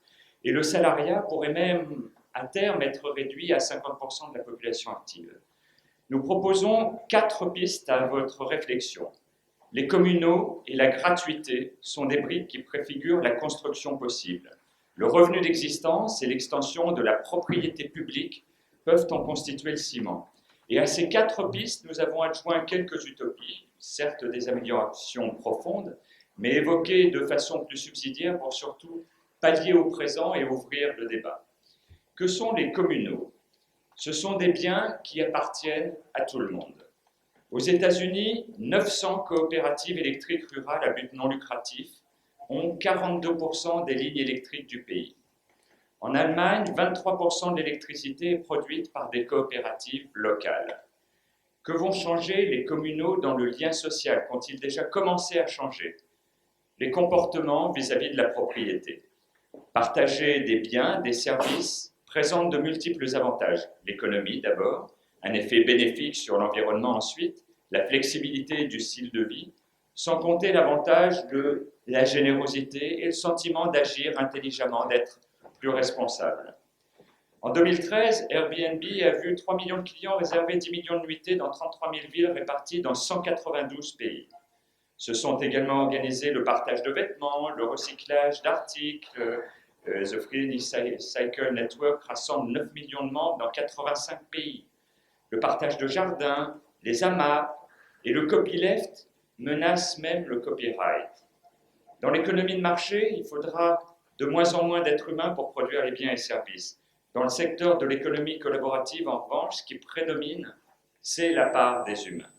Et le salariat pourrait même, à terme, être réduit à 50% de la population active. Nous proposons 4 pistes à votre réflexion. Les communaux et la gratuité sont des briques qui préfigurent la construction possible. Le revenu d'existence et l'extension de la propriété publique peuvent en constituer le ciment. Et à ces 4 pistes, nous avons adjoint quelques utopies, certes des améliorations profondes, mais évoquées de façon plus subsidiaire pour surtout pallier au présent et ouvrir le débat. Que sont les communaux? Ce sont des biens qui appartiennent à tout le monde. Aux États-Unis, 900 coopératives électriques rurales à but non lucratif ont 42% des lignes électriques du pays. En Allemagne, 23% de l'électricité est produite par des coopératives locales. Que vont changer les communaux dans le lien social? Qu'ont-ils déjà commencé à changer? Les comportements vis-à-vis de la propriété. Partager des biens, des services, présente de multiples avantages. L'économie d'abord, un effet bénéfique sur l'environnement ensuite, la flexibilité du style de vie, sans compter l'avantage de la générosité et le sentiment d'agir intelligemment, d'être plus responsable. En 2013, Airbnb a vu 3 millions de clients réserver 10 millions de nuitées dans 33 000 villes réparties dans 192 pays. Se sont également organisés le partage de vêtements, le recyclage d'articles. The Free Cycle Network rassemble 9 millions de membres dans 85 pays. Le partage de jardins, les AMAP et le copyleft menacent même le copyright. Dans l'économie de marché, il faudra de moins en moins d'êtres humains pour produire les biens et services. Dans le secteur de l'économie collaborative, en revanche, ce qui prédomine, c'est la part des humains.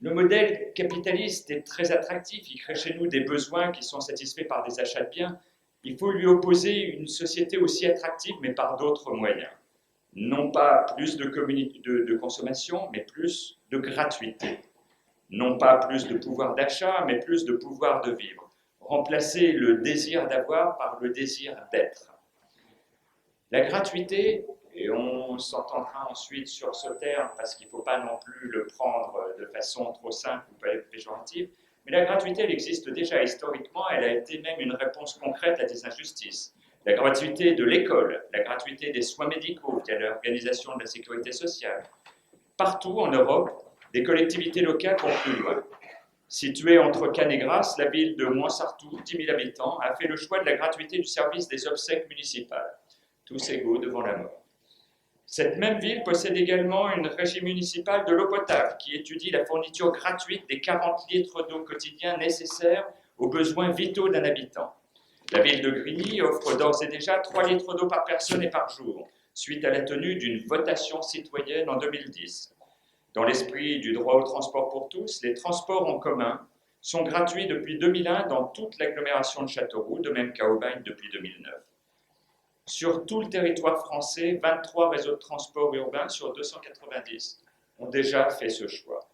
Le modèle capitaliste est très attractif, il crée chez nous des besoins qui sont satisfaits par des achats de biens. Il faut lui opposer une société aussi attractive, mais par d'autres moyens. Non pas plus de consommation, mais plus de gratuité. Non pas plus de pouvoir d'achat, mais plus de pouvoir de vivre. Remplacer le désir d'avoir par le désir d'être. La gratuité, et on s'entendra ensuite sur ce terme parce qu'il ne faut pas non plus le prendre de façon trop simple ou péjorative, mais la gratuité, elle existe déjà historiquement, elle a été même une réponse concrète à des injustices. La gratuité de l'école, la gratuité des soins médicaux via l'organisation de la sécurité sociale. Partout en Europe, des collectivités locales vont plus loin. Située entre Cannes et Grasse, la ville de Moinsartou, 10 000 habitants, a fait le choix de la gratuité du service des obsèques municipales. Tous égaux devant la mort. Cette même ville possède également une régie municipale de l'eau potable qui étudie la fourniture gratuite des 40 litres d'eau quotidien nécessaires aux besoins vitaux d'un habitant. La ville de Grigny offre d'ores et déjà 3 litres d'eau par personne et par jour, suite à la tenue d'une votation citoyenne en 2010. Dans l'esprit du droit au transport pour tous, les transports en commun sont gratuits depuis 2001 dans toute l'agglomération de Châteauroux, de même qu'à Aubagne depuis 2009. Sur tout le territoire français, 23 réseaux de transport urbain sur 290 ont déjà fait ce choix.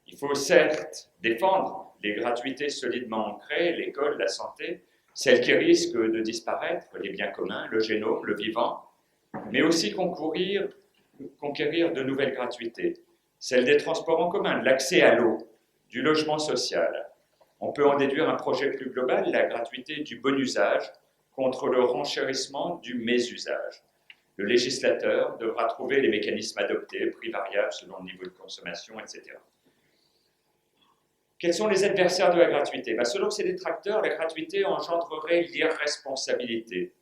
Il faut certes défendre les gratuités solidement ancrées, l'école, la santé, celles qui risquent de disparaître, les biens communs, le génome, le vivant, mais aussi conquérir de nouvelles gratuités, celles des transports en commun, de l'accès à l'eau, du logement social. On peut en déduire un projet plus global, la gratuité du bon usage contre le renchérissement du mésusage. Le législateur devra trouver les mécanismes adoptés, prix variables selon le niveau de consommation, etc. Quels sont les adversaires de la gratuité? Selon ces détracteurs, la gratuité engendrerait l'irresponsabilité,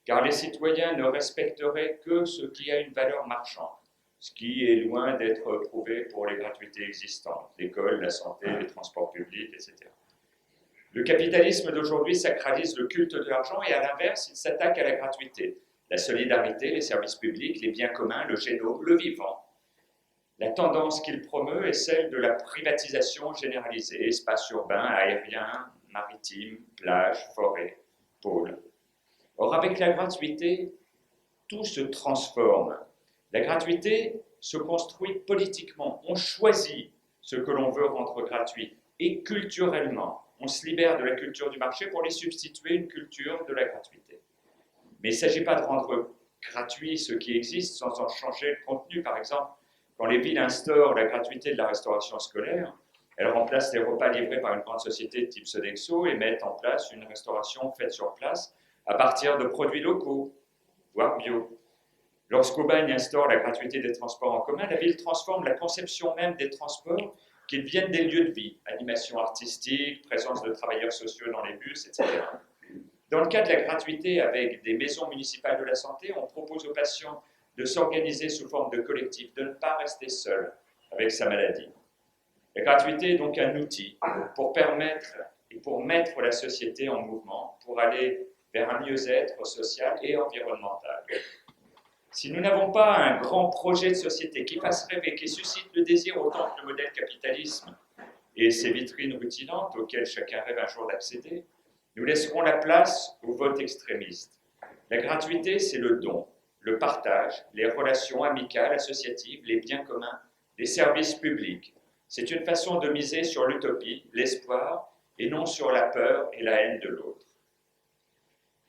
car les citoyens ne respecteraient que ce qui a une valeur marchande, ce qui est loin d'être prouvé pour les gratuités existantes, l'école, la santé, les transports publics, etc. Le capitalisme d'aujourd'hui sacralise le culte de l'argent et à l'inverse, il s'attaque à la gratuité, la solidarité, les services publics, les biens communs, le génome, le vivant. La tendance qu'il promeut est celle de la privatisation généralisée, espaces urbains, aériens, maritimes, plages, forêts, pôles. Or, avec la gratuité, tout se transforme. La gratuité se construit politiquement. On choisit ce que l'on veut rendre gratuit. Et culturellement, on se libère de la culture du marché pour lui substituer une culture de la gratuité. Mais il ne s'agit pas de rendre gratuit ce qui existe sans en changer le contenu. Par exemple, quand les villes instaurent la gratuité de la restauration scolaire, elles remplacent les repas livrés par une grande société de type Sodexo et mettent en place une restauration faite sur place à partir de produits locaux, voire bio. Lorsqu'Aubagne instaure la gratuité des transports en commun, la ville transforme la conception même des transports qu'ils viennent des lieux de vie, animation artistique, présence de travailleurs sociaux dans les bus, etc. Dans le cas de la gratuité avec des maisons municipales de la santé, on propose aux patients de s'organiser sous forme de collectif, de ne pas rester seul avec sa maladie. La gratuité est donc un outil pour permettre et pour mettre la société en mouvement, pour aller vers un mieux-être social et environnemental. Si nous n'avons pas un grand projet de société qui fasse rêver, qui suscite le désir autant que le modèle capitalisme et ses vitrines rutinantes auxquelles chacun rêve un jour d'accéder, nous laisserons la place au vote extrémiste. La gratuité, c'est le don, le partage, les relations amicales, associatives, les biens communs, les services publics. C'est une façon de miser sur l'utopie, l'espoir, et non sur la peur et la haine de l'autre.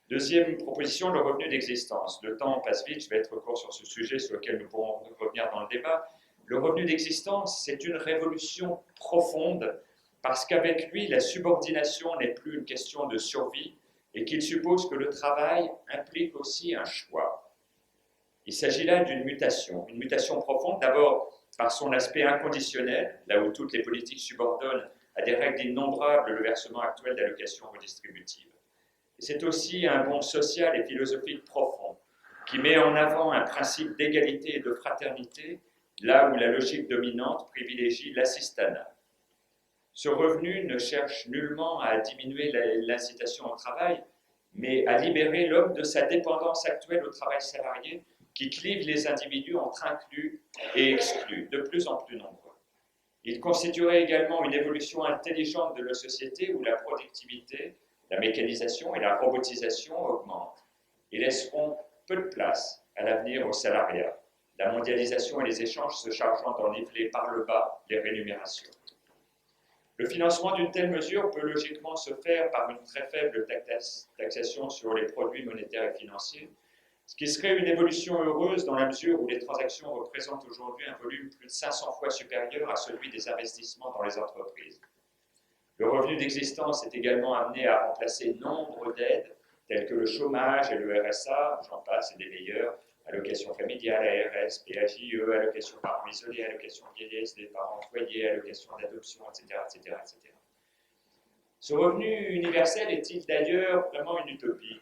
Deuxième proposition, le revenu d'existence. Le temps passe vite, je vais être court sur ce sujet sur lequel nous pourrons revenir dans le débat. Le revenu d'existence, c'est une révolution profonde parce qu'avec lui, la subordination n'est plus une question de survie et qu'il suppose que le travail implique aussi un choix. Il s'agit là d'une mutation profonde, d'abord par son aspect inconditionnel, là où toutes les politiques subordonnent à des règles innombrables le versement actuel d'allocations redistributives. C'est aussi un bond social et philosophique profond qui met en avant un principe d'égalité et de fraternité là où la logique dominante privilégie l'assistanat. Ce revenu ne cherche nullement à diminuer l'incitation au travail, mais à libérer l'homme de sa dépendance actuelle au travail salarié qui clive les individus entre inclus et exclus, de plus en plus nombreux. Il constituerait également une évolution intelligente de la société où la productivité, la mécanisation et la robotisation augmentent et laisseront peu de place à l'avenir au salariat, la mondialisation et les échanges se chargeant d'en niveler par le bas les rémunérations. Le financement d'une telle mesure peut logiquement se faire par une très faible taxation sur les produits monétaires et financiers, ce qui serait une évolution heureuse dans la mesure où les transactions représentent aujourd'hui un volume plus de 500 fois supérieur à celui des investissements dans les entreprises. Le revenu d'existence est également amené à remplacer nombre d'aides telles que le chômage et le RSA, j'en passe et des meilleurs, allocation familiale, ARS, PAJE, allocation parents isolés, allocation vieillesse des parents au foyer, allocation d'adoption, etc., etc., etc. Ce revenu universel est-il d'ailleurs vraiment une utopie?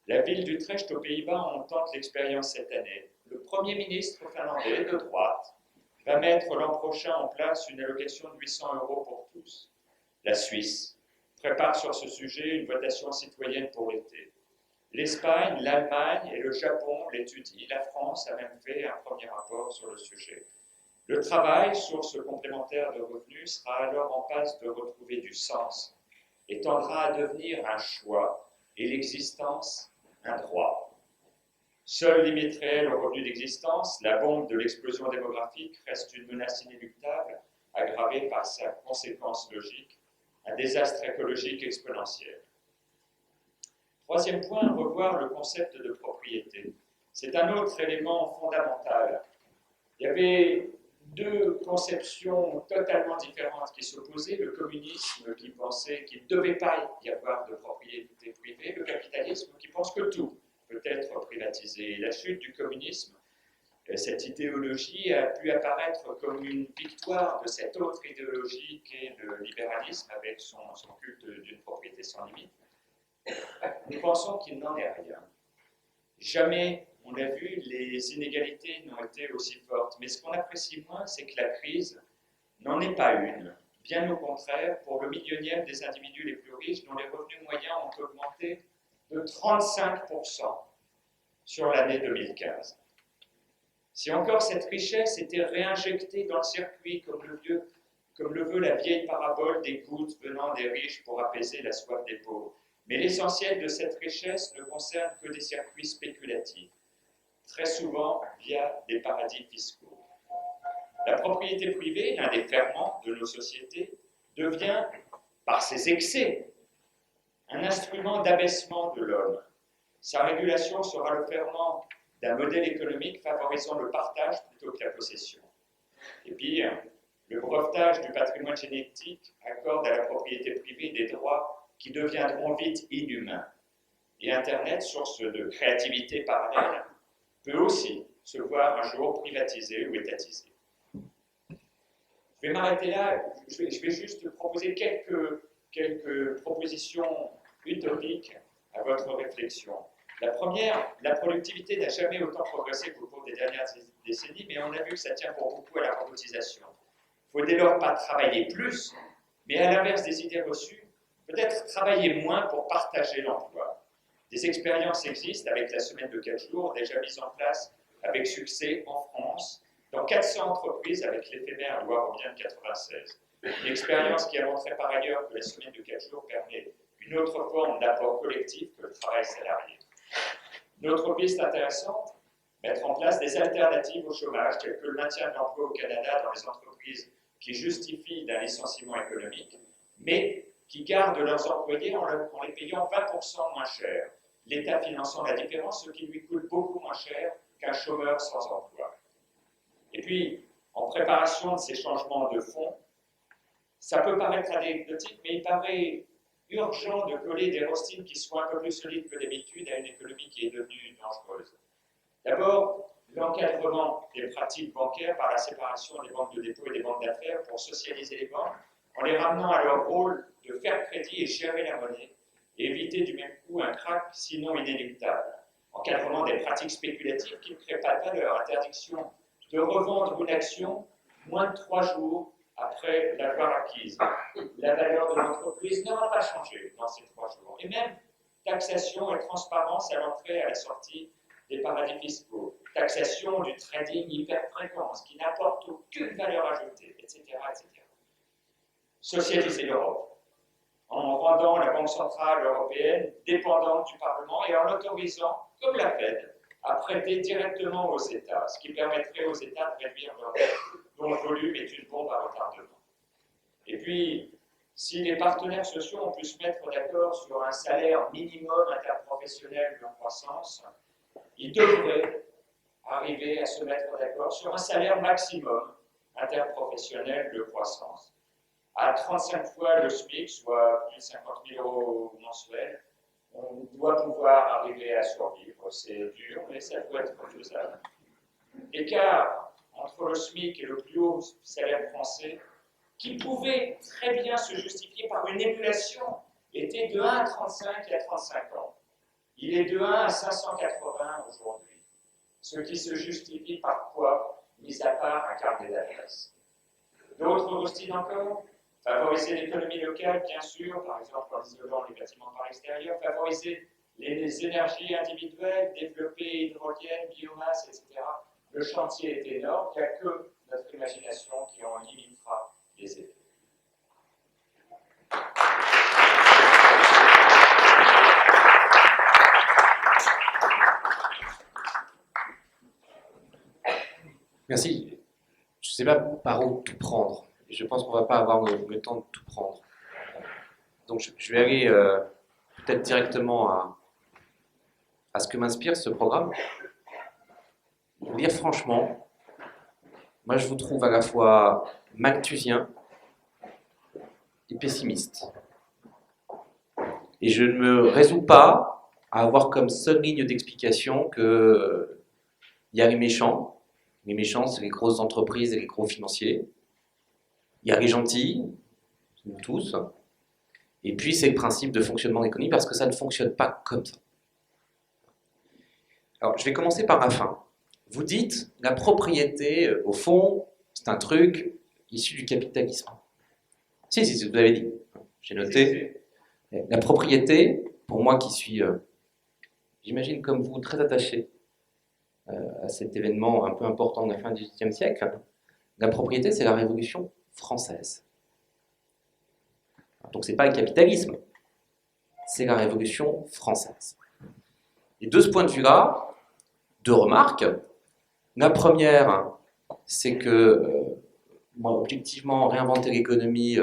La ville d'Utrecht aux Pays-Bas en tente l'expérience cette année. Le Premier ministre finlandais de droite va mettre l'an prochain en place une allocation de 800 € pour tous. La Suisse préparent sur ce sujet une votation citoyenne pour l'été. L'Espagne, l'Allemagne et le Japon l'étudient. La France a même fait un premier rapport sur le sujet. Le travail, source complémentaire de revenus, sera alors en passe de retrouver du sens et tendra à devenir un choix et l'existence un droit. Seule limite réelle au revenu d'existence, la bombe de l'explosion démographique reste une menace inéluctable, aggravée par sa conséquence logique, un désastre écologique exponentiel. Troisième point, revoir le concept de propriété. C'est un autre élément fondamental. Il y avait deux conceptions totalement différentes qui s'opposaient. Le communisme qui pensait qu'il ne devait pas y avoir de propriété privée, le capitalisme qui pense que tout peut être privatisé. La chute du communisme, cette idéologie a pu apparaître comme une victoire de cette autre idéologie qu'est le libéralisme avec son culte d'une propriété sans limite. Nous pensons qu'il n'en est rien. Jamais, on l'a vu, les inégalités n'ont été aussi fortes. Mais ce qu'on apprécie moins, c'est que la crise n'en est pas une. Bien au contraire, pour le millionième des individus les plus riches, dont les revenus moyens ont augmenté de 35% sur l'année 2015. Si encore cette richesse était réinjectée dans le circuit, comme le veut la vieille parabole des gouttes venant des riches pour apaiser la soif des pauvres. Mais l'essentiel de cette richesse ne concerne que des circuits spéculatifs, très souvent via des paradis fiscaux. La propriété privée, l'un des ferments de nos sociétés, devient, par ses excès, un instrument d'abaissement de l'homme. Sa régulation sera le ferment d'un modèle économique favorisant le partage plutôt que la possession. Et puis, le brevetage du patrimoine génétique accorde à la propriété privée des droits qui deviendront vite inhumains. Et Internet, source de créativité parallèle, peut aussi se voir un jour privatisé ou étatisé. Je vais m'arrêter là, je vais juste proposer quelques propositions utopiques à votre réflexion. La première, la productivité n'a jamais autant progressé qu'au cours des dernières décennies, mais on a vu que ça tient pour beaucoup à la robotisation. Il ne faut dès lors pas travailler plus, mais à l'inverse des idées reçues, peut-être travailler moins pour partager l'emploi. Des expériences existent avec la semaine de 4 jours, déjà mise en place avec succès en France, dans 400 entreprises avec l'éphémère loi Robien de 96. Une expérience qui a montré par ailleurs que la semaine de 4 jours permet une autre forme d'apport collectif que le travail salarié. Une autre piste intéressante, mettre en place des alternatives au chômage, telles que le maintien de l'emploi au Canada dans les entreprises qui justifient d'un licenciement économique, mais qui gardent leurs employés en les payant 20% moins cher, l'État finançant la différence, ce qui lui coûte beaucoup moins cher qu'un chômeur sans emploi. Et puis, en préparation de ces changements de fond, ça peut paraître anecdotique, mais il paraît urgent de coller des rostines qui soient un peu plus solides que d'habitude à une économie qui est devenue dangereuse. D'abord, l'encadrement des pratiques bancaires par la séparation des banques de dépôt et des banques d'affaires pour socialiser les banques, en les ramenant à leur rôle de faire crédit et gérer la monnaie, et éviter du même coup un krach sinon inéluctable. Encadrement des pratiques spéculatives qui ne créent pas de valeur, interdiction de revendre une action moins de 3 jours après l'avoir acquise. La valeur de l'entreprise n'aura pas changé dans ces 3 jours. Et même taxation et transparence à l'entrée et à la sortie des paradis fiscaux. Taxation du trading hyper-fréquence qui n'apporte aucune valeur ajoutée, etc., etc. Socialiser l'Europe en rendant la Banque centrale européenne dépendante du Parlement et en l'autorisant, comme la Fed, à prêter directement aux États, ce qui permettrait aux États de réduire leur dette, dont le volume est une bombe à retardement. Et puis, si les partenaires sociaux ont pu se mettre d'accord sur un salaire minimum interprofessionnel de croissance, ils devraient arriver à se mettre d'accord sur un salaire maximum interprofessionnel de croissance. À 35 fois le SMIC, soit 50 000 € mensuels, on doit pouvoir arriver à survivre. C'est dur, mais ça doit être faisable. L'écart entre le SMIC et le plus haut salaire français, qui pouvait très bien se justifier par une émulation, était de 1 à 35 et à 35 ans. Il est de 1 à 580 aujourd'hui. Ce qui se justifie par quoi, mis à part un carnet d'adresse. D'autres rustines encore? Favoriser l'économie locale, bien sûr, par exemple en isolant les bâtiments par l'extérieur. Favoriser les énergies individuelles, développer hydrogène, biomasse, etc. Le chantier est énorme, il n'y a que notre imagination qui en limitera les effets. Merci. Je ne sais pas par où tout prendre. Je pense qu'on ne va pas avoir le temps de tout prendre. Donc je vais aller peut-être directement à ce que m'inspire ce programme. Pour dire franchement, moi je vous trouve à la fois malthusien et pessimiste. Et je ne me résous pas à avoir comme seule ligne d'explication que il y a les méchants. Les méchants, c'est les grosses entreprises et les gros financiers. Il y a les gentils, nous tous. Et puis, c'est le principe de fonctionnement de l'économie parce que ça ne fonctionne pas comme ça. Alors, je vais commencer par la fin. Vous dites, la propriété, au fond, c'est un truc issu du capitalisme. Si, vous avez dit. J'ai noté. La propriété, pour moi qui suis, j'imagine comme vous, très attaché à cet événement un peu important de la fin du XVIIIe siècle, la propriété, c'est la Révolution française. Donc c'est pas le capitalisme, c'est la Révolution française. Et de ce point de vue-là, deux remarques. La première, c'est que, moi, objectivement, réinventer l'économie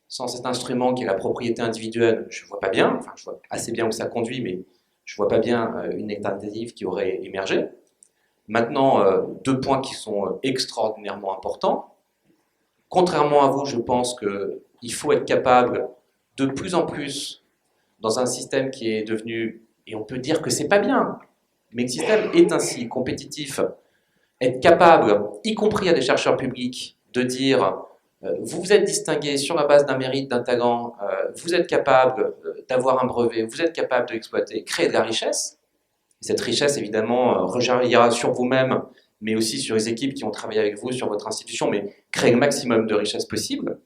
sans cet instrument qui est la propriété individuelle, je ne vois pas bien, enfin je vois assez bien où ça conduit, mais je ne vois pas bien une alternative qui aurait émergé. Maintenant, deux points qui sont extraordinairement importants. Contrairement à vous, je pense qu'il faut être capable de plus en plus, dans un système qui est devenu, et on peut dire que c'est pas bien, mais le système est ainsi compétitif, être capable, y compris à des chercheurs publics, de dire vous vous êtes distingué sur la base d'un mérite, d'un talent, vous êtes capable d'avoir un brevet, vous êtes capable de l'exploiter, créer de la richesse. Et cette richesse, évidemment, rejaillira sur vous-même, mais aussi sur les équipes qui ont travaillé avec vous, sur votre institution, mais créer le maximum de richesse possible.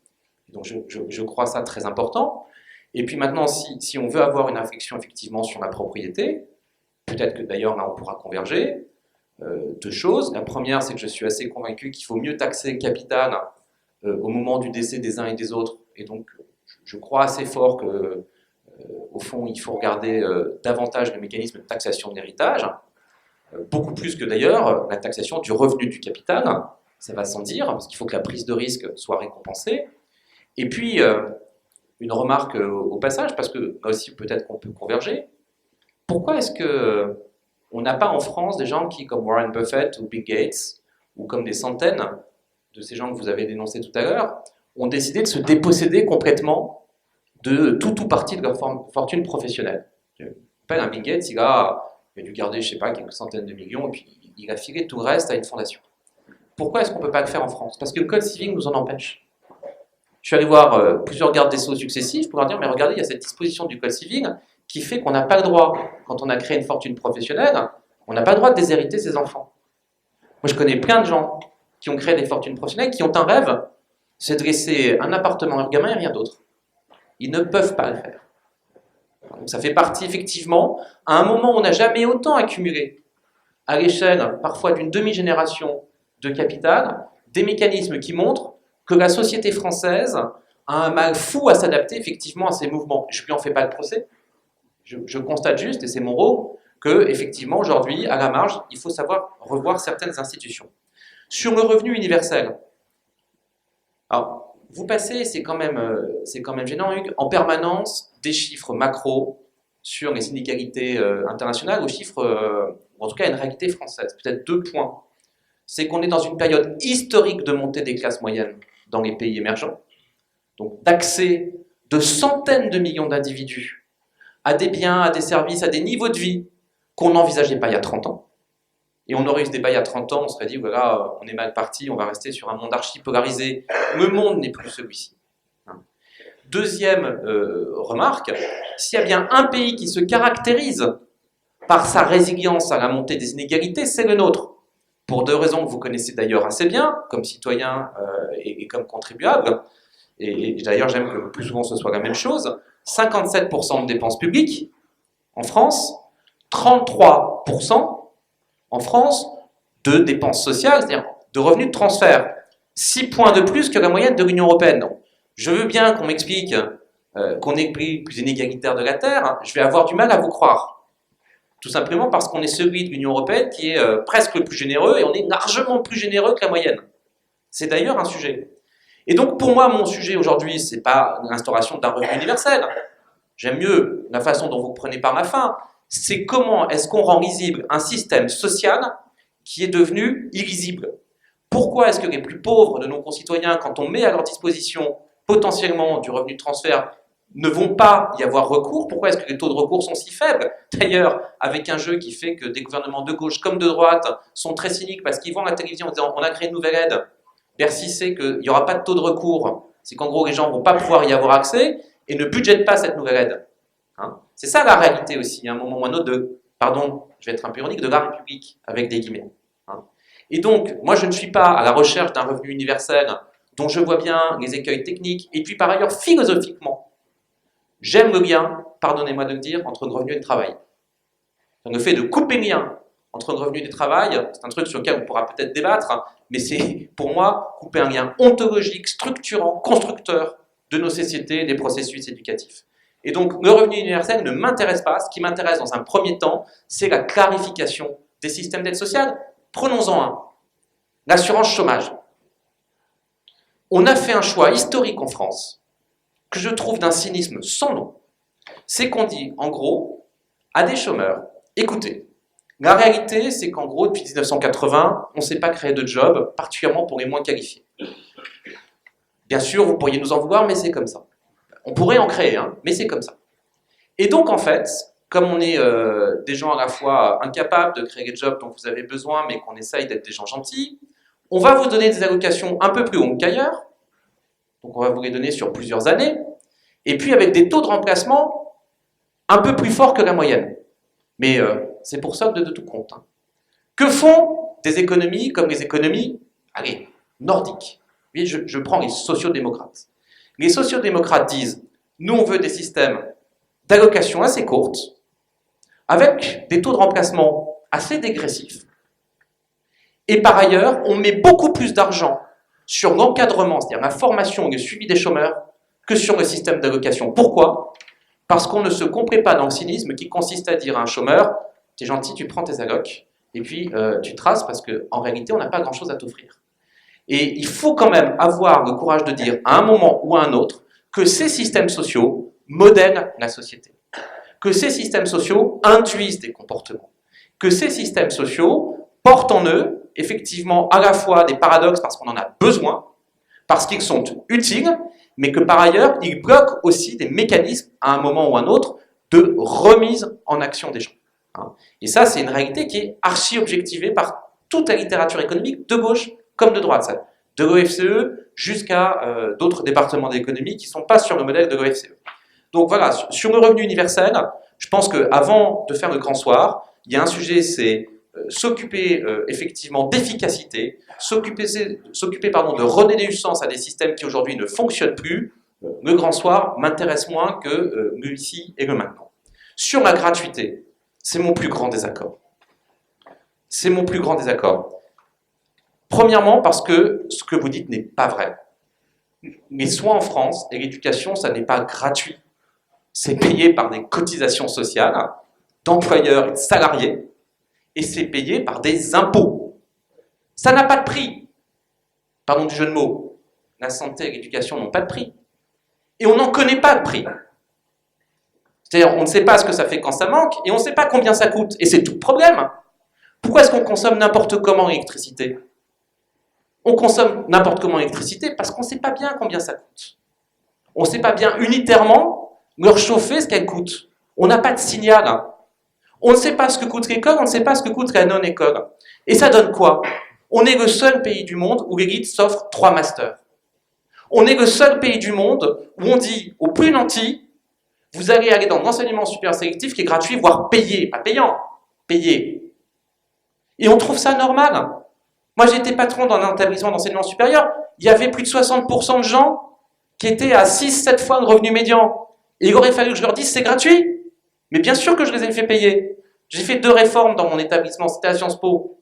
Donc je crois ça très important. Et puis maintenant, si on veut avoir une réflexion effectivement sur la propriété, peut-être que d'ailleurs là on pourra converger, deux choses. La première, c'est que je suis assez convaincu qu'il faut mieux taxer le capital au moment du décès des uns et des autres. Et donc je crois assez fort que au fond, il faut regarder davantage le mécanisme de taxation de l'héritage, beaucoup plus que d'ailleurs la taxation du revenu du capital, ça va sans dire, parce qu'il faut que la prise de risque soit récompensée. Et puis, une remarque au passage, parce que là aussi peut-être qu'on peut converger, pourquoi est-ce qu'on n'a pas en France des gens qui, comme Warren Buffett ou Bill Gates, ou comme des centaines de ces gens que vous avez dénoncés tout à l'heure, ont décidé de se déposséder complètement de tout ou partie de leur fortune professionnelle. Je rappelle, un Bill Gates, il a dû garder, je ne sais pas, quelques centaines de millions, et puis il a filé tout le reste à une fondation. Pourquoi est-ce qu'on ne peut pas le faire en France? Parce que le Code civil nous en empêche. Je suis allé voir plusieurs gardes des Sceaux successifs pour leur dire, mais regardez, il y a cette disposition du Code civil qui fait qu'on n'a pas le droit, quand on a créé une fortune professionnelle, on n'a pas le droit de déshériter ses enfants. Moi, je connais plein de gens qui ont créé des fortunes professionnelles, qui ont un rêve, c'est de laisser un appartement à leur gamin et rien d'autre. Ils ne peuvent pas le faire. Donc ça fait partie effectivement, à un moment où on n'a jamais autant accumulé, à l'échelle parfois d'une demi-génération de capital, des mécanismes qui montrent que la société française a un mal fou à s'adapter effectivement à ces mouvements. Je ne lui en fais pas le procès, je constate juste, et c'est mon rôle, que effectivement aujourd'hui, à la marge, il faut savoir revoir certaines institutions. Sur le revenu universel, alors, vous passez, c'est quand même gênant, Hugues, en permanence des chiffres macro sur les inégalités internationales aux chiffres, ou en tout cas à une réalité française. Peut-être deux points. C'est qu'on est dans une période historique de montée des classes moyennes dans les pays émergents, donc d'accès de centaines de millions d'individus à des biens, à des services, à des niveaux de vie qu'on n'envisageait pas il y a 30 ans. Et on aurait eu ce débat il y a 30 ans, on serait dit, voilà, on est mal parti, on va rester sur un monde archi-polarisé. Le monde n'est plus celui-ci. Deuxième remarque, s'il y a bien un pays qui se caractérise par sa résilience à la montée des inégalités, c'est le nôtre. Pour deux raisons que vous connaissez d'ailleurs assez bien, comme citoyen et comme contribuable. et d'ailleurs j'aime que le plus souvent ce soit la même chose, 57% de dépenses publiques en France, 33% en France de dépenses sociales, c'est-à-dire de revenus de transfert. 6 points de plus que la moyenne de l'Union européenne. Donc, je veux bien qu'on m'explique qu'on est le pays le plus inégalitaire de la Terre, je vais avoir du mal à vous croire. Tout simplement parce qu'on est celui de l'Union européenne qui est presque le plus généreux, et on est largement plus généreux que la moyenne. C'est d'ailleurs un sujet. Et donc pour moi, mon sujet aujourd'hui, c'est pas l'instauration d'un revenu universel. J'aime mieux la façon dont vous prenez par la fin. C'est comment est-ce qu'on rend lisible un système social qui est devenu illisible. Pourquoi est-ce que les plus pauvres de nos concitoyens, quand on met à leur disposition potentiellement du revenu de transfert, ne vont pas y avoir recours? Pourquoi est-ce que les taux de recours sont si faibles? D'ailleurs, avec un jeu qui fait que des gouvernements de gauche comme de droite sont très cyniques parce qu'ils vont à la télévision en disant on a créé une nouvelle aide, Bercy sait qu'il n'y aura pas de taux de recours, c'est qu'en gros les gens ne vont pas pouvoir y avoir accès et ne budgètent pas cette nouvelle aide. Hein, c'est ça la réalité aussi, à un moment ou à un autre de, pardon, je vais être un peu ironique, de la République, avec des guillemets. Hein. Et donc, moi je ne suis pas à la recherche d'un revenu universel dont je vois bien les écueils techniques, et puis par ailleurs philosophiquement, j'aime le lien, pardonnez-moi de le dire, entre le revenu et le travail. Donc, le fait de couper le lien entre le revenu et le travail, c'est un truc sur lequel on pourra peut-être débattre, mais c'est pour moi couper un lien ontologique, structurant, constructeur de nos sociétés et des processus éducatifs. Et donc le revenu universel ne m'intéresse pas. Ce qui m'intéresse dans un premier temps, c'est la clarification des systèmes d'aide sociale. Prenons-en un, l'assurance chômage. On a fait un choix historique en France, que je trouve d'un cynisme sans nom. C'est qu'on dit, en gros, à des chômeurs, écoutez, la réalité, c'est qu'en gros, depuis 1980, on ne s'est pas créé de job, particulièrement pour les moins qualifiés. Bien sûr, vous pourriez nous en vouloir, mais c'est comme ça. On pourrait en créer, hein, mais c'est comme ça. Et donc, en fait, comme on est des gens à la fois incapables de créer les jobs dont vous avez besoin, mais qu'on essaye d'être des gens gentils, on va vous donner des allocations un peu plus longues qu'ailleurs, donc on va vous les donner sur plusieurs années, et puis avec des taux de remplacement un peu plus forts que la moyenne. Mais c'est pour ça de tout compte. Hein. Que font des économies comme les économies, allez, nordiques? Oui, je prends les sociodémocrates. Les sociodémocrates disent, nous on veut des systèmes d'allocation assez courtes, avec des taux de remplacement assez dégressifs, et par ailleurs, on met beaucoup plus d'argent sur l'encadrement, c'est-à-dire la formation et le suivi des chômeurs, que sur le système d'allocation. Pourquoi? Parce qu'on ne se complaît pas dans le cynisme qui consiste à dire à un chômeur, t'es gentil, tu prends tes allocs, et puis tu traces parce qu'en réalité, on n'a pas grand-chose à t'offrir. Et il faut quand même avoir le courage de dire à un moment ou à un autre que ces systèmes sociaux modèlent la société, que ces systèmes sociaux induisent des comportements, que ces systèmes sociaux portent en eux effectivement à la fois des paradoxes parce qu'on en a besoin, parce qu'ils sont utiles, mais que par ailleurs, ils bloquent aussi des mécanismes à un moment ou à un autre de remise en action des gens. Hein. Et ça, c'est une réalité qui est archi-objectivée par toute la littérature économique, de gauche comme de droite. Ça. De l'OFCE jusqu'à d'autres départements d'économie qui ne sont pas sur le modèle de l'OFCE. Donc voilà, sur le revenu universel, je pense qu'avant de faire le grand soir, il y a un sujet, c'est s'occuper effectivement d'efficacité, s'occuper de redonner du sens à des systèmes qui aujourd'hui ne fonctionnent plus. Le grand soir m'intéresse moins que le ici et le maintenant. Sur la gratuité, c'est mon plus grand désaccord. C'est mon plus grand désaccord. Premièrement, parce que ce que vous dites n'est pas vrai. Les soins en France et l'éducation, ça n'est pas gratuit. C'est payé par des cotisations sociales d'employeurs et de salariés, et c'est payé par des impôts. Ça n'a pas de prix. Pardon du jeu de mots. La santé et l'éducation n'ont pas de prix. Et on n'en connaît pas de prix. C'est-à-dire, on ne sait pas ce que ça fait quand ça manque, et on ne sait pas combien ça coûte. Et c'est tout le problème. Pourquoi est-ce qu'on consomme n'importe comment l'électricité? On consomme n'importe comment l'électricité parce qu'on ne sait pas bien combien ça coûte. On ne sait pas bien unitairement leur chauffer ce qu'elle coûte. On n'a pas de signal. Hein. On ne sait pas ce que coûte l'école, on ne sait pas ce que coûte la non-école. Et ça donne quoi? On est le seul pays du monde où l'élite s'offre 3 masters. On est le seul pays du monde où on dit aux plus nantis, vous allez aller dans l'enseignement supérieur sélectif qui est gratuit, voire payé, pas payant, payé. Et on trouve ça normal. Moi j'étais patron dans un établissement d'enseignement supérieur, il y avait plus de 60% de gens qui étaient à 6-7 fois le revenu médian. Et il aurait fallu que je leur dise c'est gratuit. Mais bien sûr que je les ai fait payer. J'ai fait 2 réformes dans mon établissement, c'était à Sciences Po.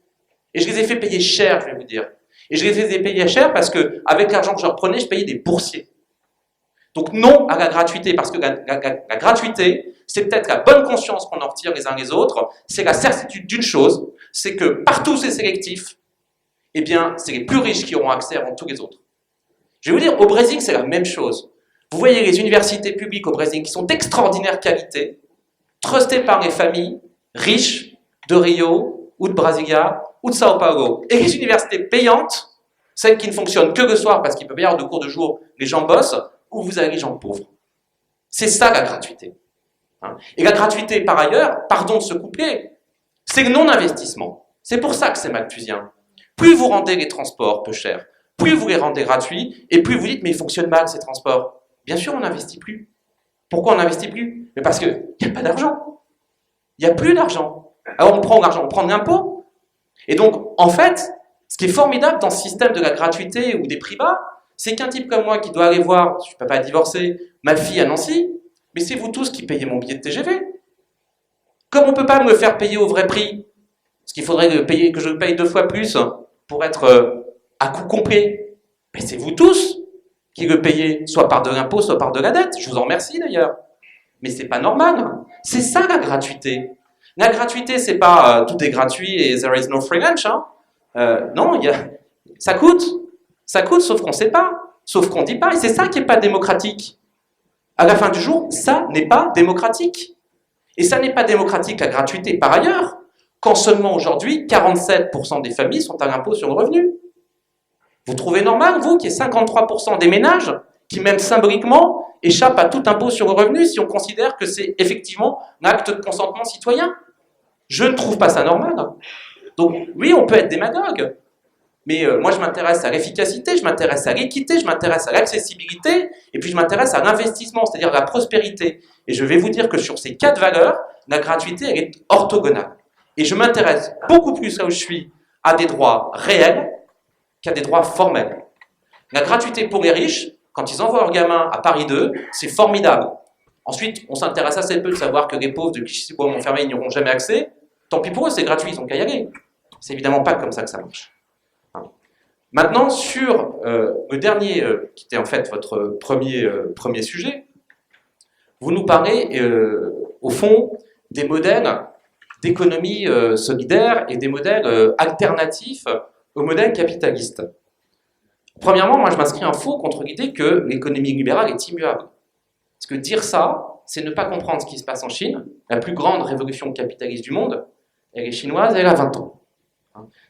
Et je les ai fait payer cher, je vais vous dire. Et je les ai payés cher parce qu'avec l'argent que je leur prenais, je payais des boursiers. Donc non à la gratuité, parce que la gratuité, c'est peut-être la bonne conscience qu'on en retire les uns les autres, c'est la certitude d'une chose, c'est que partout c'est sélectif, eh bien c'est les plus riches qui auront accès avant tous les autres. Je vais vous dire, au Brésil c'est la même chose. Vous voyez les universités publiques au Brésil qui sont d'extraordinaire qualité, trustées par les familles riches de Rio ou de Brasilia ou de Sao Paulo. Et les universités payantes, celles qui ne fonctionnent que le soir parce qu'il peut y avoir de cours de jour, les gens bossent, ou vous avez les gens pauvres. C'est ça la gratuité. Et la gratuité, par ailleurs, pardon de se couper, c'est le non-investissement. C'est pour ça que c'est malthusien. Plus vous rendez les transports peu chers, plus vous les rendez gratuits, et plus vous dites, mais ils fonctionnent mal ces transports. Bien sûr, on n'investit plus. Pourquoi on n'investit plus? Mais parce qu'il n'y a pas d'argent. Il n'y a plus d'argent. Alors on prend l'argent, on prend de l'impôt. Et donc, en fait, ce qui est formidable dans ce système de la gratuité ou des prix bas, c'est qu'un type comme moi qui doit aller voir, je ne peux pas divorcer, ma fille à Nancy, mais c'est vous tous qui payez mon billet de TGV. Comme on ne peut pas me le faire payer au vrai prix, parce qu'il faudrait que je paye 2 fois plus pour être à coût complet, mais c'est vous tous qui le payez, soit par de l'impôt, soit par de la dette. Je vous en remercie d'ailleurs. Mais c'est pas normal. C'est ça la gratuité. La gratuité, c'est pas tout est gratuit et there is no free lunch. Non, ça coûte. Ça coûte, sauf qu'on ne sait pas, sauf qu'on ne dit pas. Et c'est ça qui n'est pas démocratique. À la fin du jour, ça n'est pas démocratique. Et ça n'est pas démocratique la gratuité par ailleurs, quand seulement aujourd'hui, 47% des familles sont à l'impôt sur le revenu. Vous trouvez normal, vous, qu'il y ait 53% des ménages qui, même symboliquement, échappent à tout impôt sur le revenu si on considère que c'est effectivement un acte de consentement citoyen? Je ne trouve pas ça normal. Donc oui, on peut être démagogue. Mais moi, je m'intéresse à l'efficacité, je m'intéresse à l'équité, je m'intéresse à l'accessibilité, et puis je m'intéresse à l'investissement, c'est-à-dire à la prospérité. Et je vais vous dire que sur ces 4 valeurs, la gratuité, elle est orthogonale. Et je m'intéresse beaucoup plus là où je suis à des droits réels qu'à des droits formels. La gratuité pour les riches, quand ils envoient leurs gamins à Paris 2, c'est formidable. Ensuite, on s'intéresse assez peu de savoir que les pauvres de Clichy-sous-Bois-Montfermeil n'y auront jamais accès. Tant pis pour eux, c'est gratuit, ils n'ont qu'à y aller. C'est évidemment pas comme ça que ça marche. Maintenant, sur le dernier, qui était en fait votre premier sujet, vous nous parlez, au fond, des modèles d'économie solidaire et des modèles alternatifs au modèle capitaliste. Premièrement, moi je m'inscris en faux contre l'idée que l'économie libérale est immuable. Parce que dire ça, c'est ne pas comprendre ce qui se passe en Chine. La plus grande révolution capitaliste du monde, elle est chinoise, elle a 20 ans.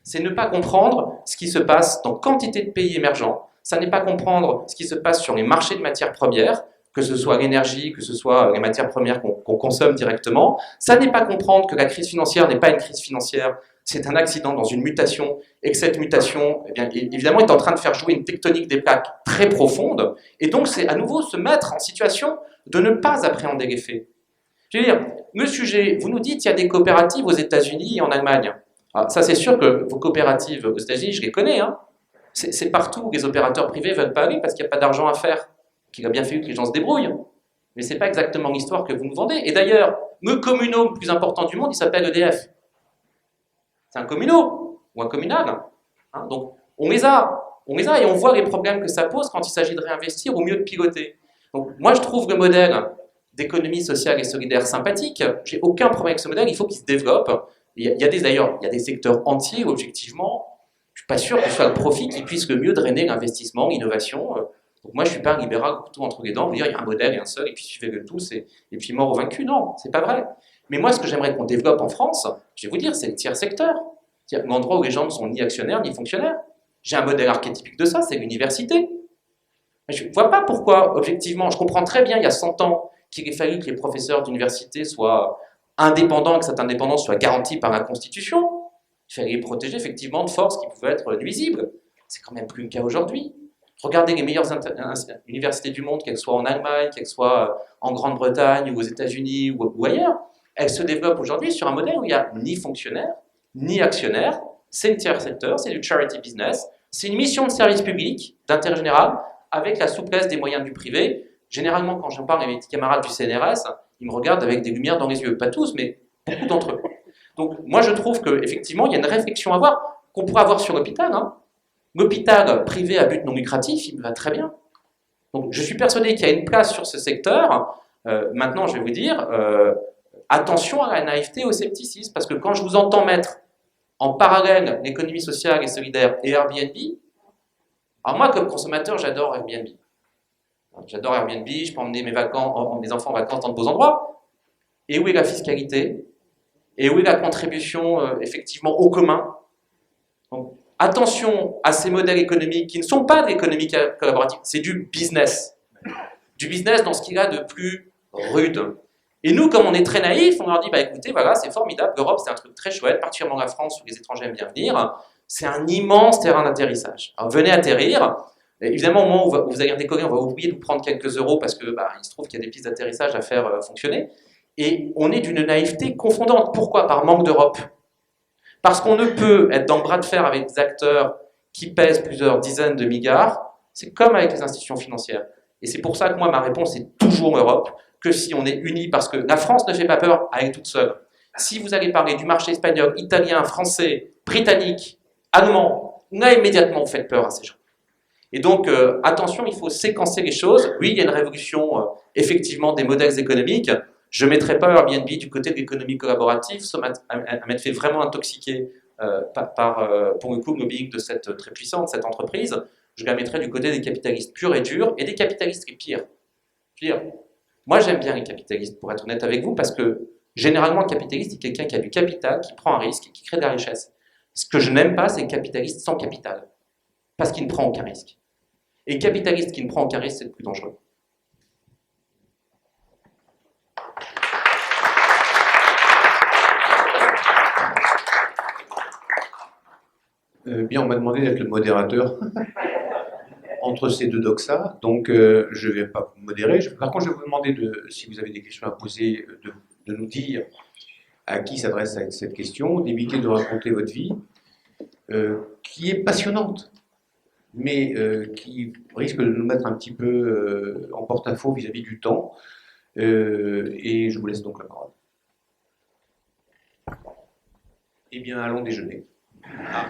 C'est ne pas comprendre ce qui se passe dans quantité de pays émergents, ça n'est pas comprendre ce qui se passe sur les marchés de matières premières, que ce soit l'énergie, que ce soit les matières premières qu'on consomme directement, ça n'est pas comprendre que la crise financière n'est pas une crise financière, c'est un accident dans une mutation, et que cette mutation, eh bien, évidemment, est en train de faire jouer une tectonique des plaques très profonde, et donc c'est à nouveau se mettre en situation de ne pas appréhender les faits. Je veux dire, le sujet, vous nous dites qu'il y a des coopératives aux États-Unis et en Allemagne. Ah, ça, c'est sûr que vos coopératives aux États-Unis, je les connais. C'est partout où les opérateurs privés ne veulent pas aller parce qu'il n'y a pas d'argent à faire. Qu'il a bien fallu que les gens se débrouillent. Mais ce n'est pas exactement l'histoire que vous nous vendez. Et d'ailleurs, le communaux le plus important du monde, il s'appelle EDF. C'est un communaux ou un communal. Donc, on les a et on voit les problèmes que ça pose quand il s'agit de réinvestir ou mieux de piloter. Donc, moi, je trouve le modèle d'économie sociale et solidaire sympathique. J'ai aucun problème avec ce modèle, il faut qu'il se développe. D'ailleurs, il y a des secteurs entiers où, objectivement, je ne suis pas sûr que ce soit le profit qui puisse le mieux drainer l'investissement, l'innovation. Donc moi, je ne suis pas un libéral couteau entre les dents, vous dire il y a un modèle et un seul, et puis suivez-le tous, et puis mort aux vaincus. Non, c'est pas vrai. Mais moi, ce que j'aimerais qu'on développe en France, je vais vous dire, c'est le tiers secteur. C'est-à-dire l'endroit où les gens ne sont ni actionnaires ni fonctionnaires. J'ai un modèle archétypique de ça, c'est l'université. Je ne vois pas pourquoi, objectivement, je comprends très bien, il y a 100 ans, qu'il ait fallu que les professeurs d'université soient indépendants, que cette indépendance soit garantie par la Constitution. Il fallait les protéger effectivement de forces qui pouvaient être nuisibles. C'est quand même plus le cas aujourd'hui. Regardez les meilleures universités du monde, qu'elles soient en Allemagne, qu'elles soient en Grande-Bretagne ou aux États-Unis ou ailleurs, elles se développent aujourd'hui sur un modèle où il n'y a ni fonctionnaires, ni actionnaires. C'est le tiers secteur, c'est du charity business, c'est une mission de service public, d'intérêt général, avec la souplesse des moyens du privé. Généralement, quand j'en parle avec mes petits camarades du CNRS, ils me regardent avec des lumières dans les yeux. Pas tous, mais beaucoup d'entre eux. Donc, moi, je trouve qu'effectivement, il y a une réflexion à avoir, qu'on pourrait avoir sur l'hôpital. Hein. L'hôpital privé à but non lucratif, il me va très bien. Donc, je suis persuadé qu'il y a une place sur ce secteur. Maintenant, je vais vous dire, attention à la naïveté, au scepticisme, parce que quand je vous entends mettre en parallèle l'économie sociale et solidaire et Airbnb, alors moi, comme consommateur, j'adore Airbnb. J'adore Airbnb, je peux emmener mes enfants en vacances dans de beaux endroits. Et où est la fiscalité? Et où est la contribution, effectivement, au commun? Donc, attention à ces modèles économiques qui ne sont pas de l'économie collaborative, c'est du business. Du business dans ce qu'il y a de plus rude. Et nous, comme on est très naïfs, on leur dit, bah écoutez, voilà, c'est formidable, l'Europe c'est un truc très chouette, particulièrement la France où les étrangers aiment bien venir, c'est un immense terrain d'atterrissage. Alors venez atterrir, et évidemment au moment où vous allez redécoller, on va oublier de vous prendre quelques euros parce que il se trouve qu'il y a des pistes d'atterrissage à faire fonctionner, et on est d'une naïveté confondante. Pourquoi? Par manque d'Europe. Parce qu'on ne peut être dans le bras de fer avec des acteurs qui pèsent plusieurs dizaines de milliards, c'est comme avec les institutions financières. Et c'est pour ça que moi, ma réponse est toujours l'Europe, que si on est unis, parce que la France ne fait pas peur à elle toute seule. Si vous allez parler du marché espagnol, italien, français, britannique, allemand, là, immédiatement, vous faites peur à ces gens. Et donc, attention, il faut séquencer les choses. Oui, il y a une révolution, effectivement, des modèles économiques. Je ne mettrai pas Airbnb du côté de l'économie collaborative, ça m'a fait vraiment intoxiquer pour le coup, le lobbying de cette très puissante, cette entreprise. Je la mettrai du côté des capitalistes purs et durs, et des capitalistes qui pires. Pire. Moi, j'aime bien les capitalistes, pour être honnête avec vous, parce que généralement, le capitaliste, c'est quelqu'un qui a du capital, qui prend un risque et qui crée de la richesse. Ce que je n'aime pas, c'est le capitaliste sans capital, parce qu'il ne prend aucun risque. Et le capitaliste qui ne prend aucun risque, c'est le plus dangereux. Bien, on m'a demandé d'être le modérateur entre ces deux doxas, donc je ne vais pas vous modérer. Par contre, je vais vous demander, si vous avez des questions à poser, de nous dire à qui s'adresse cette question, d'éviter de raconter votre vie, qui est passionnante, mais qui risque de nous mettre un petit peu en porte-à-faux vis-à-vis du temps. Et je vous laisse donc la parole. Eh bien, allons déjeuner. Ah.